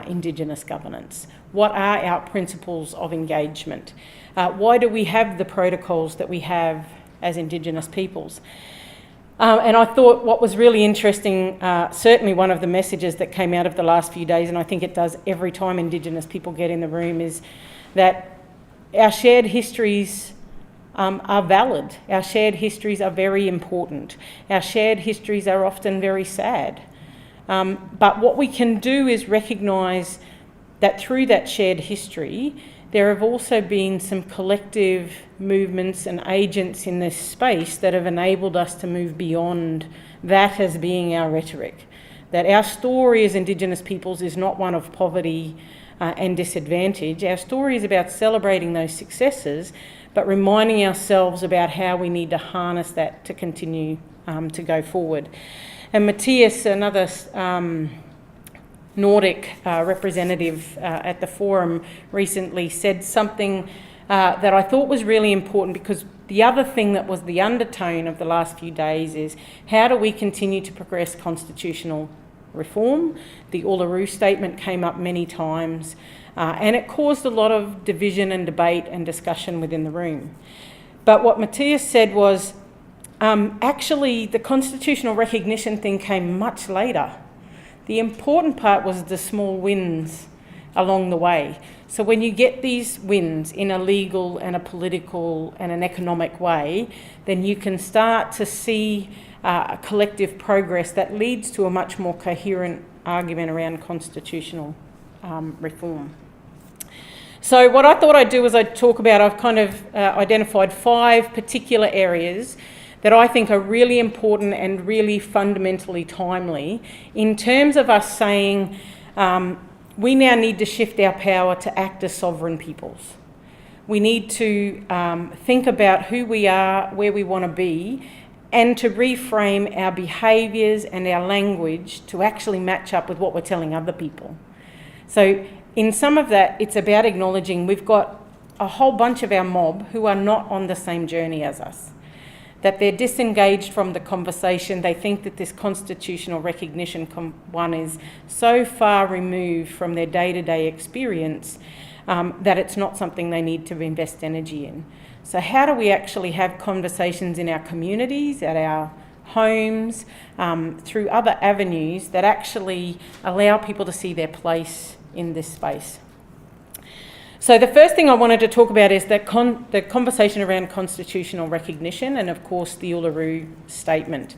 Speaker 4: Indigenous governance, what are our principles of engagement, why do we have the protocols that we have as Indigenous peoples. And I thought what was really interesting, certainly one of the messages that came out of the last few days, and I think it does every time Indigenous people get in the room, is that our shared histories are valid. Our shared histories are very important. Our shared histories are often very sad. But what we can do is recognise that through that shared history, there have also been some collective movements and agents in this space that have enabled us to move beyond that as being our rhetoric. That our story as Indigenous peoples is not one of poverty and disadvantage. Our story is about celebrating those successes, but reminding ourselves about how we need to harness that to continue to go forward. And Matthias, another Nordic representative at the forum recently, said something that I thought was really important, because the other thing that was the undertone of the last few days is, how do we continue to progress constitutional reform? The Uluru Statement came up many times, and it caused a lot of division and debate and discussion within the room. But what Matthias said was, actually the constitutional recognition thing came much later. The important part was the small wins along the way. So when you get these wins in a legal and a political and an economic way, then you can start to see a collective progress that leads to a much more coherent argument around constitutional reform. So what I thought I'd do is I'd talk about, I've kind of identified 5 particular areas that I think are really important and really fundamentally timely in terms of us saying, we now need to shift our power to act as sovereign peoples. We need to think about who we are, where we want to be, and to reframe our behaviours and our language to actually match up with what we're telling other people. So in some of that, it's about acknowledging we've got a whole bunch of our mob who are not on the same journey as us, that they're disengaged from the conversation. They think that this constitutional recognition one is so far removed from their day-to-day experience that it's not something they need to invest energy in. So how do we actually have conversations in our communities, at our homes, through other avenues that actually allow people to see their place in this space? So the first thing I wanted to talk about is the conversation around constitutional recognition and, of course, the Uluru Statement.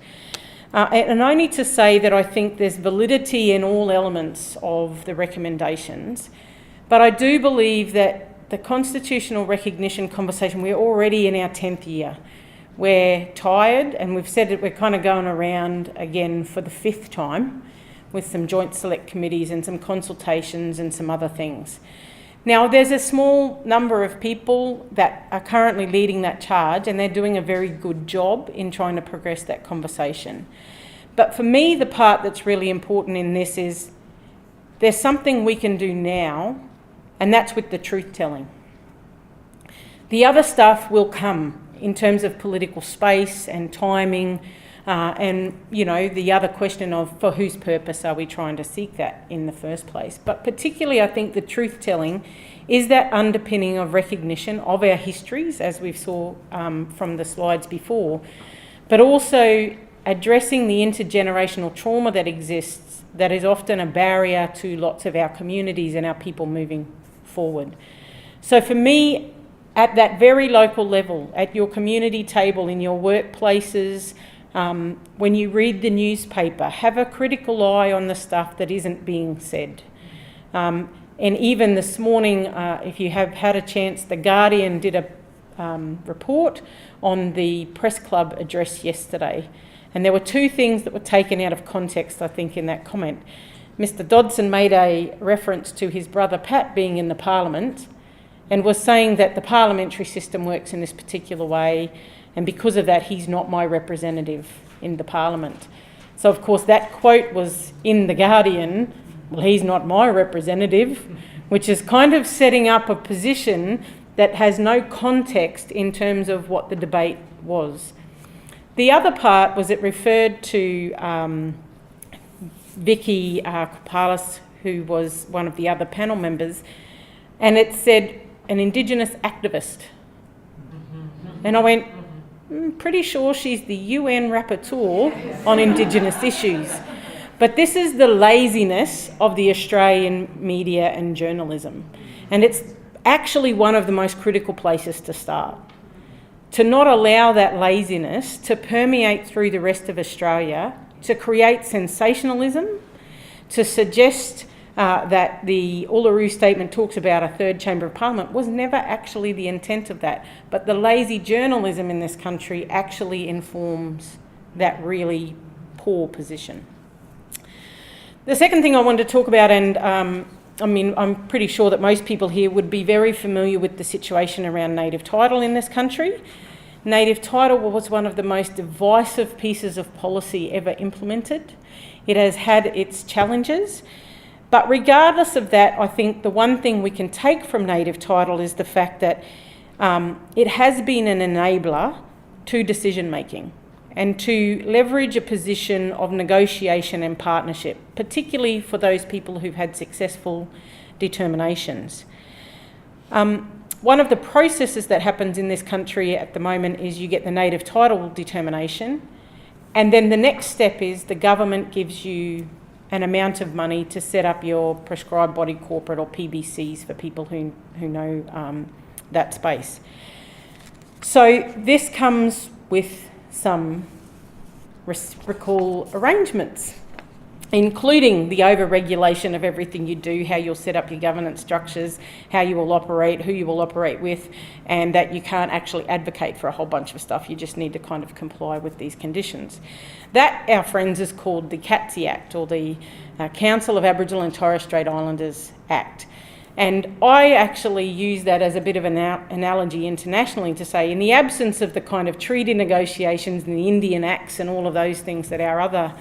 Speaker 4: And I need to say that I think there's validity in all elements of the recommendations, but I do believe that the constitutional recognition conversation, we're already in our 10th year. We're tired, and we've said that we're kind of going around again for the 5th time with some joint select committees and some consultations and some other things. Now, there's a small number of people that are currently leading that charge, and they're doing a very good job in trying to progress that conversation. But for me, the part that's really important in this is there's something we can do now, and that's with the truth-telling. The other stuff will come in terms of political space and timing, and, you know, the other question of for whose purpose are we trying to seek that in the first place. But particularly, I think the truth-telling is that underpinning of recognition of our histories, as we saw from the slides before, but also addressing the intergenerational trauma that exists, that is often a barrier to lots of our communities and our people moving forward. So for me, at that very local level, at your community table, in your workplaces, when you read the newspaper, have a critical eye on the stuff that isn't being said. And even this morning, if you have had a chance, The Guardian did a report on the press club address yesterday. And there were 2 things that were taken out of context, I think, in that comment. Mr. Dodson made a reference to his brother Pat being in the Parliament and was saying that the parliamentary system works in this particular way, and because of that, he's not my representative in the Parliament. So, of course, that quote was in The Guardian, well, he's not my representative, which is kind of setting up a position that has no context in terms of what the debate was. The other part was it referred to Vicky Kapalis, who was one of the other panel members, and it said an Indigenous activist. And I went, pretty sure she's the UN rapporteur on Indigenous issues. But this is the laziness of the Australian media and journalism. And it's actually one of the most critical places to start. To not allow that laziness to permeate through the rest of Australia, to create sensationalism, to suggest that the Uluru Statement talks about a 3rd chamber of Parliament was never actually the intent of that. But the lazy journalism in this country actually informs that really poor position. The second thing I wanted to talk about, and I'm pretty sure that most people here would be very familiar with the situation around native title in this country. Native title was one of the most divisive pieces of policy ever implemented. It has had its challenges, but regardless of that, I think the one thing we can take from native title is the fact that it has been an enabler to decision making and to leverage a position of negotiation and partnership, particularly for those people who've had successful determinations. One of the processes that happens in this country at the moment is you get the native title determination, and then the next step is the government gives you an amount of money to set up your prescribed body corporate, or PBCs for people who know that space. So this comes with some reciprocal arrangements. including the overregulation of everything you do, how you'll set up your governance structures, how you will operate, who you will operate with, and that you can't actually advocate for a whole bunch of stuff. You just need to kind of comply with these conditions. That, our friends, is called the Katzie Act, or the Council of Aboriginal and Torres Strait Islanders Act. And I actually use that as a bit of an analogy internationally to say, in the absence of the kind of treaty negotiations and the Indian Acts and all of those things that our other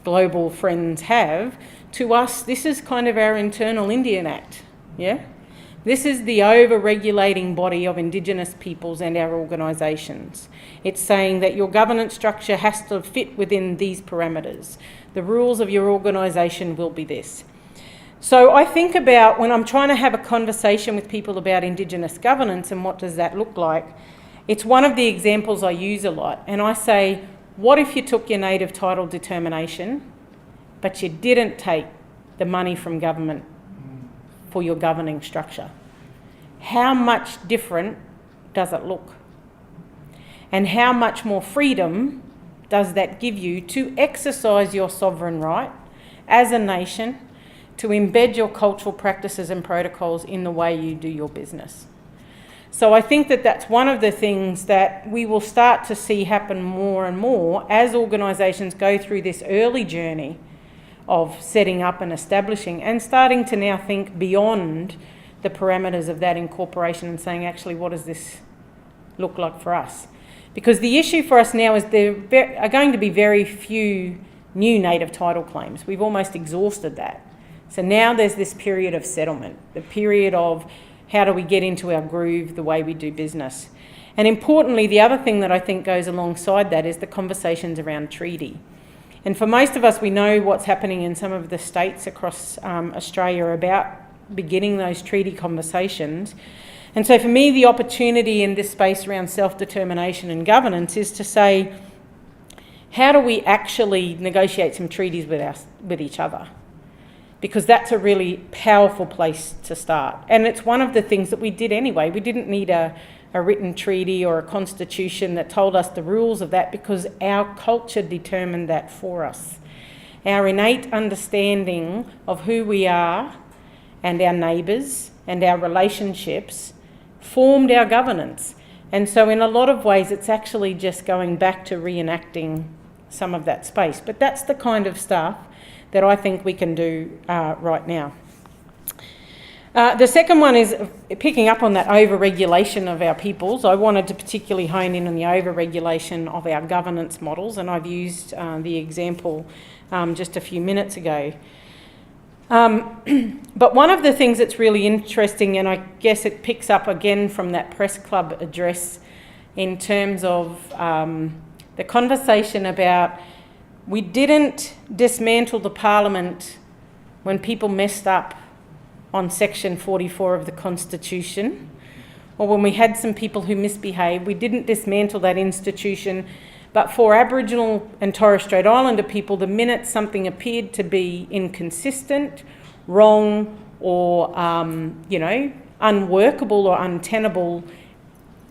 Speaker 4: global friends have, to us, this is kind of our internal Indian Act, yeah? This is the over-regulating body of Indigenous peoples and our organisations. It's saying that your governance structure has to fit within these parameters. The rules of your organisation will be this. So I think about, when I'm trying to have a conversation with people about Indigenous governance and what does that look like, it's one of the examples I use a lot. And I say, what if you took your native title determination, but you didn't take the money from government for your governing structure? How much different does it look? And how much more freedom does that give you to exercise your sovereign right as a nation to embed your cultural practices and protocols in the way you do your business? So I think that that's one of the things that we will start to see happen more and more as organisations go through this early journey of setting up and establishing, and starting to now think beyond the parameters of that incorporation and saying, actually, what does this look like for us? Because the issue for us now is there are going to be very few new native title claims. We've almost exhausted that. So now there's this period of settlement, the period of how do we get into our groove, the way we do business. And importantly, the other thing that I think goes alongside that is the conversations around treaty. And for most of us, we know what's happening in some of the states across Australia about beginning those treaty conversations. And so for me, the opportunity in this space around self-determination and governance is to say, how do we actually negotiate some treaties with each other? Because that's a really powerful place to start. And it's one of the things that we did anyway. We didn't need a written treaty or a constitution that told us the rules of that, because our culture determined that for us. Our innate understanding of who we are and our neighbours and our relationships formed our governance. And so in a lot of ways, it's actually just going back to reenacting some of that space. But that's the kind of stuff that I think we can do right now. The second one is picking up on that over-regulation of our peoples. I wanted to particularly hone in on the over-regulation of our governance models, and I've used the example just a few minutes ago. But one of the things that's really interesting, and I guess it picks up again from that press club address in terms of the conversation about, we didn't dismantle the Parliament when people messed up on Section 44 of the Constitution, or when we had some people who misbehaved. We didn't dismantle that institution. But for Aboriginal and Torres Strait Islander people, the minute something appeared to be inconsistent, wrong, or unworkable or untenable,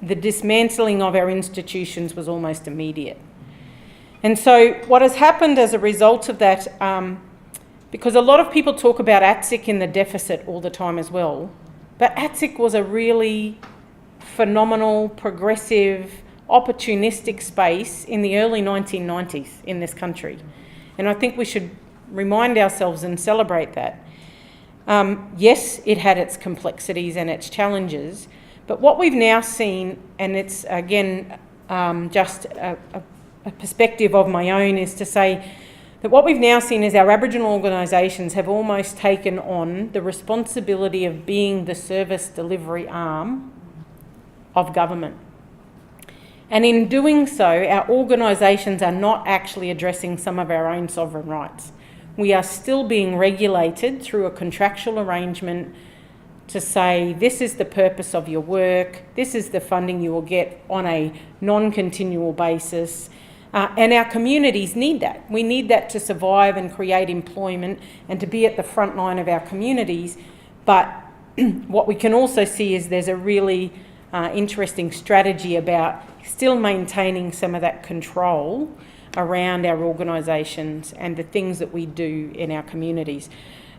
Speaker 4: the dismantling of our institutions was almost immediate. And so what has happened as a result of that, because a lot of people talk about ATSIC in the deficit all the time as well, but ATSIC was a really phenomenal, progressive, opportunistic space in the early 1990s in this country. And I think we should remind ourselves and celebrate that. Yes, it had its complexities and its challenges, but what we've now seen, and it's again just a perspective of my own, is to say that what we've now seen is our Aboriginal organisations have almost taken on the responsibility of being the service delivery arm of government. And in doing so, our organisations are not actually addressing some of our own sovereign rights. We are still being regulated through a contractual arrangement to say, this is the purpose of your work, this is the funding you will get on a non-continual basis. And our communities need that. We need that to survive and create employment and to be at the front line of our communities. But what we can also see is there's a really interesting strategy about still maintaining some of that control around our organisations and the things that we do in our communities.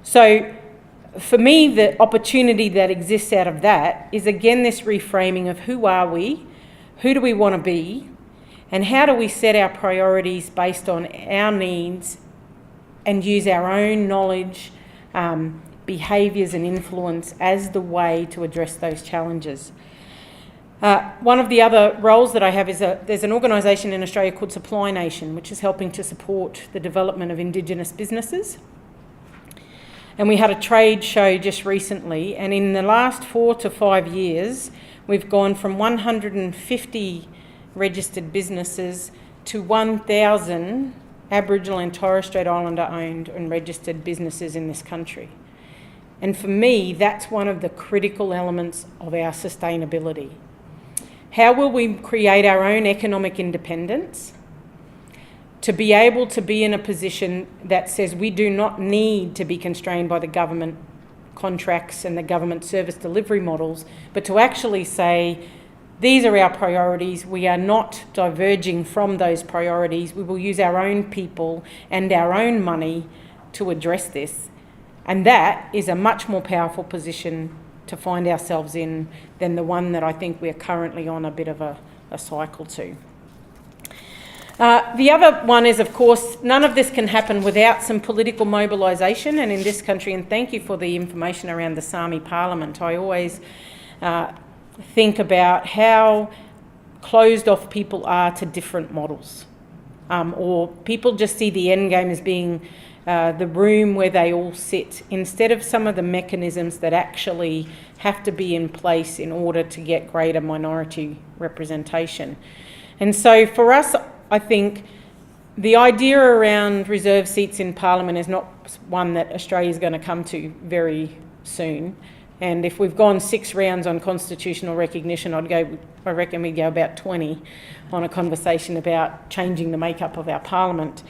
Speaker 4: So for me, the opportunity that exists out of that is again this reframing of who are we, who do we want to be, and how do we set our priorities based on our needs and use our own knowledge, behaviours and influence as the way to address those challenges. One of the other roles that I have is there's an organisation in Australia called Supply Nation, which is helping to support the development of Indigenous businesses. And we had a trade show just recently, and in the last 4 to 5 years, we've gone from 150 registered businesses to 1,000 Aboriginal and Torres Strait Islander owned and registered businesses in this country. And for me, that's one of the critical elements of our sustainability. How will we create our own economic independence to be able to be in a position that says we do not need to be constrained by the government contracts and the government service delivery models, but to actually say, these are our priorities, we are not diverging from those priorities, we will use our own people and our own money to address this. And that is a much more powerful position to find ourselves in than the one that I think we're currently on a bit of a cycle to. The other one is, of course, none of this can happen without some political mobilisation, and in this country, and thank you for the information around the Sami Parliament, I always think about how closed off people are to different models, or people just see the end game as being the room where they all sit, instead of some of the mechanisms that actually have to be in place in order to get greater minority representation. And so for us, I think the idea around reserve seats in Parliament is not one that Australia is going to come to very soon. And if we've gone 6 rounds on constitutional recognition, I reckon we'd go about 20 on a conversation about changing the makeup of our Parliament.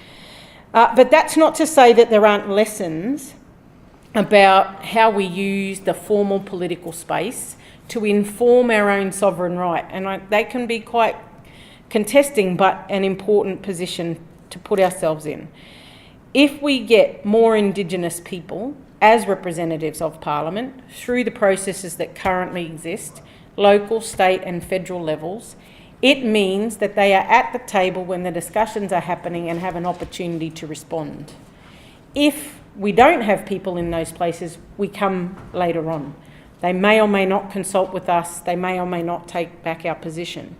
Speaker 4: But that's not to say that there aren't lessons about how we use the formal political space to inform our own sovereign right. And they can be quite contesting, but an important position to put ourselves in. If we get more Indigenous people as representatives of Parliament through the processes that currently exist, local, state and federal levels, it means that they are at the table when the discussions are happening and have an opportunity to respond. If we don't have people in those places, we come later on. They may or may not consult with us, they may or may not take back our position.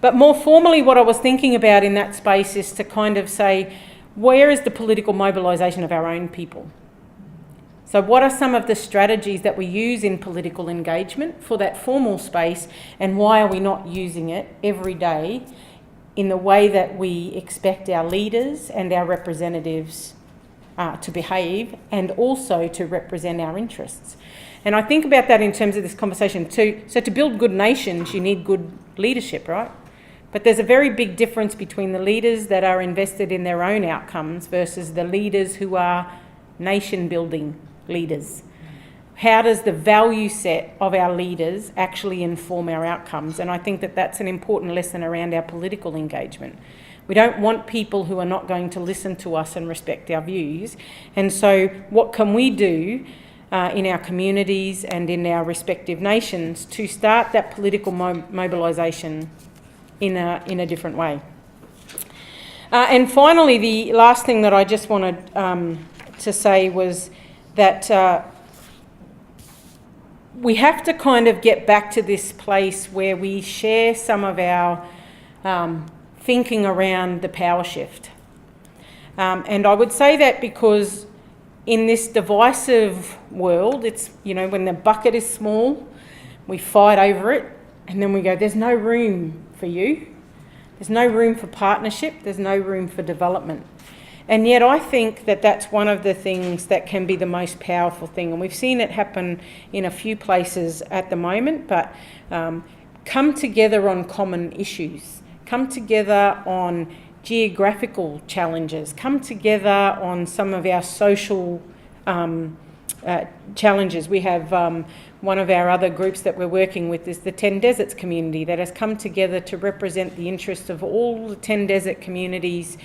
Speaker 4: But more formally, what I was thinking about in that space is to kind of say, where is the political mobilisation of our own people? So what are some of the strategies that we use in political engagement for that formal space, and why are we not using it every day in the way that we expect our leaders and our representatives to behave, and also to represent our interests? And I think about that in terms of this conversation too. So to build good nations, you need good leadership, right? But there's a very big difference between the leaders that are invested in their own outcomes versus the leaders who are nation-building leaders. How does the value set of our leaders actually inform our outcomes? And I think that that's an important lesson around our political engagement. We don't want people who are not going to listen to us and respect our views. And so what can we do in our communities and in our respective nations to start that political mobilisation in a different way? And finally, the last thing that I just wanted to say was that we have to kind of get back to this place where we share some of our thinking around the power shift. And I would say that because in this divisive world, it's, you know, when the bucket is small, we fight over it, and then we go, there's no room for you. There's no room for partnership. There's no room for development. And yet I think that that's one of the things that can be the most powerful thing. And we've seen it happen in a few places at the moment, but come together on common issues, come together on geographical challenges, come together on some of our social challenges. We have one of our other groups that we're working with is the 10 Deserts community that has come together to represent the interests of all the 10 desert communities,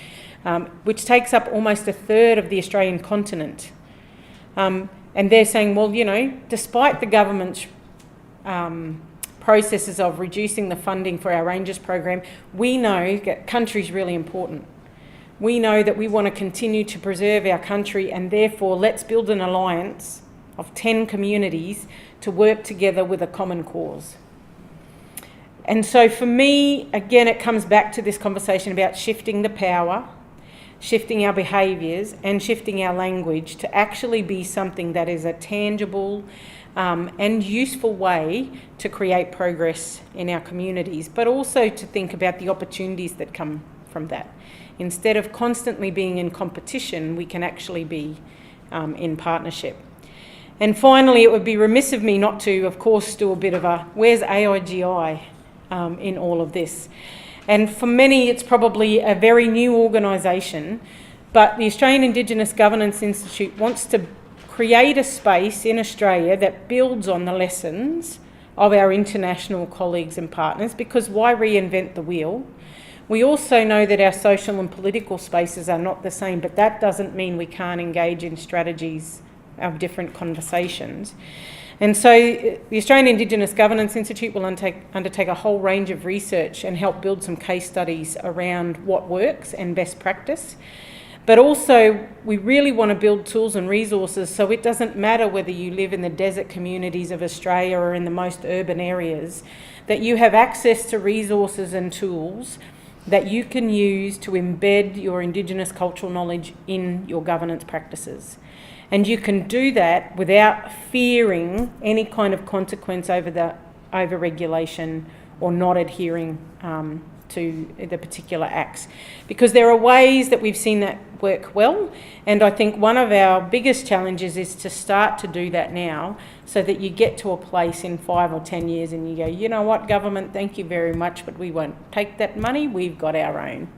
Speaker 4: which takes up almost a third of the Australian continent. And they're saying, well, you know, despite the government's processes of reducing the funding for our Rangers program, we know that country's really important. We know that we want to continue to preserve our country, and therefore let's build an alliance of 10 communities to work together with a common cause. And so for me, again, it comes back to this conversation about shifting the power, shifting our behaviours and shifting our language to actually be something that is a tangible and useful way to create progress in our communities, but also to think about the opportunities that come from that. Instead of constantly being in competition, we can actually be in partnership. And finally, it would be remiss of me not to, of course, do a bit of a, where's AIGI in all of this? And for many, it's probably a very new organisation, but the Australian Indigenous Governance Institute wants to create a space in Australia that builds on the lessons of our international colleagues and partners, because why reinvent the wheel? We also know that our social and political spaces are not the same, but that doesn't mean we can't engage in strategies of different conversations. And so the Australian Indigenous Governance Institute will undertake a whole range of research and help build some case studies around what works and best practice. But also, we really want to build tools and resources so it doesn't matter whether you live in the desert communities of Australia or in the most urban areas, that you have access to resources and tools that you can use to embed your Indigenous cultural knowledge in your governance practices. And you can do that without fearing any kind of consequence over the overregulation or not adhering to the particular acts. Because there are ways that we've seen that work well, and I think one of our biggest challenges is to start to do that now so that you get to a place in 5 or 10 years and you go, you know what, government, thank you very much, but we won't take that money, we've got our own.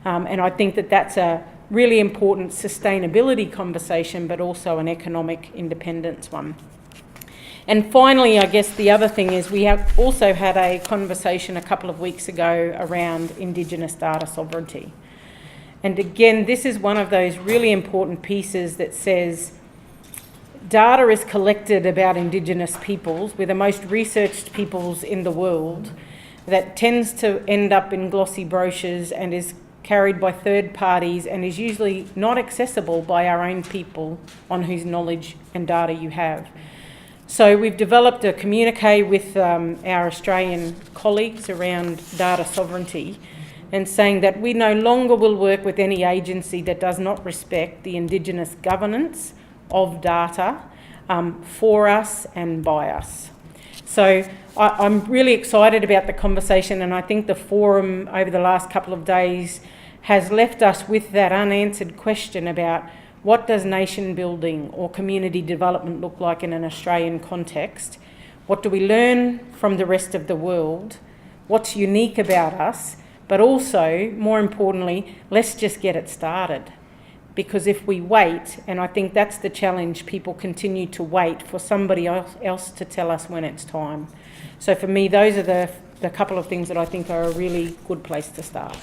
Speaker 4: And I think that that's a really important sustainability conversation, but also an economic independence one. And finally, I guess the other thing is we have also had a conversation a couple of weeks ago around Indigenous data sovereignty. And again, this is one of those really important pieces that says data is collected about Indigenous peoples. We're the most researched peoples in the world. That tends to end up in glossy brochures and is carried by third parties and is usually not accessible by our own people on whose knowledge and data you have. So we've developed a communique with our Australian colleagues around data sovereignty and saying that we no longer will work with any agency that does not respect the Indigenous governance of data for us and by us. So I'm really excited about the conversation, and I think the forum over the last couple of days has left us with that unanswered question about what does nation building or community development look like in an Australian context? What do we learn from the rest of the world? What's unique about us? But also, more importantly, let's just get it started. Because if we wait, and I think that's the challenge, people continue to wait for somebody else to tell us when it's time. So for me, those are the couple of things that I think are a really good place to start.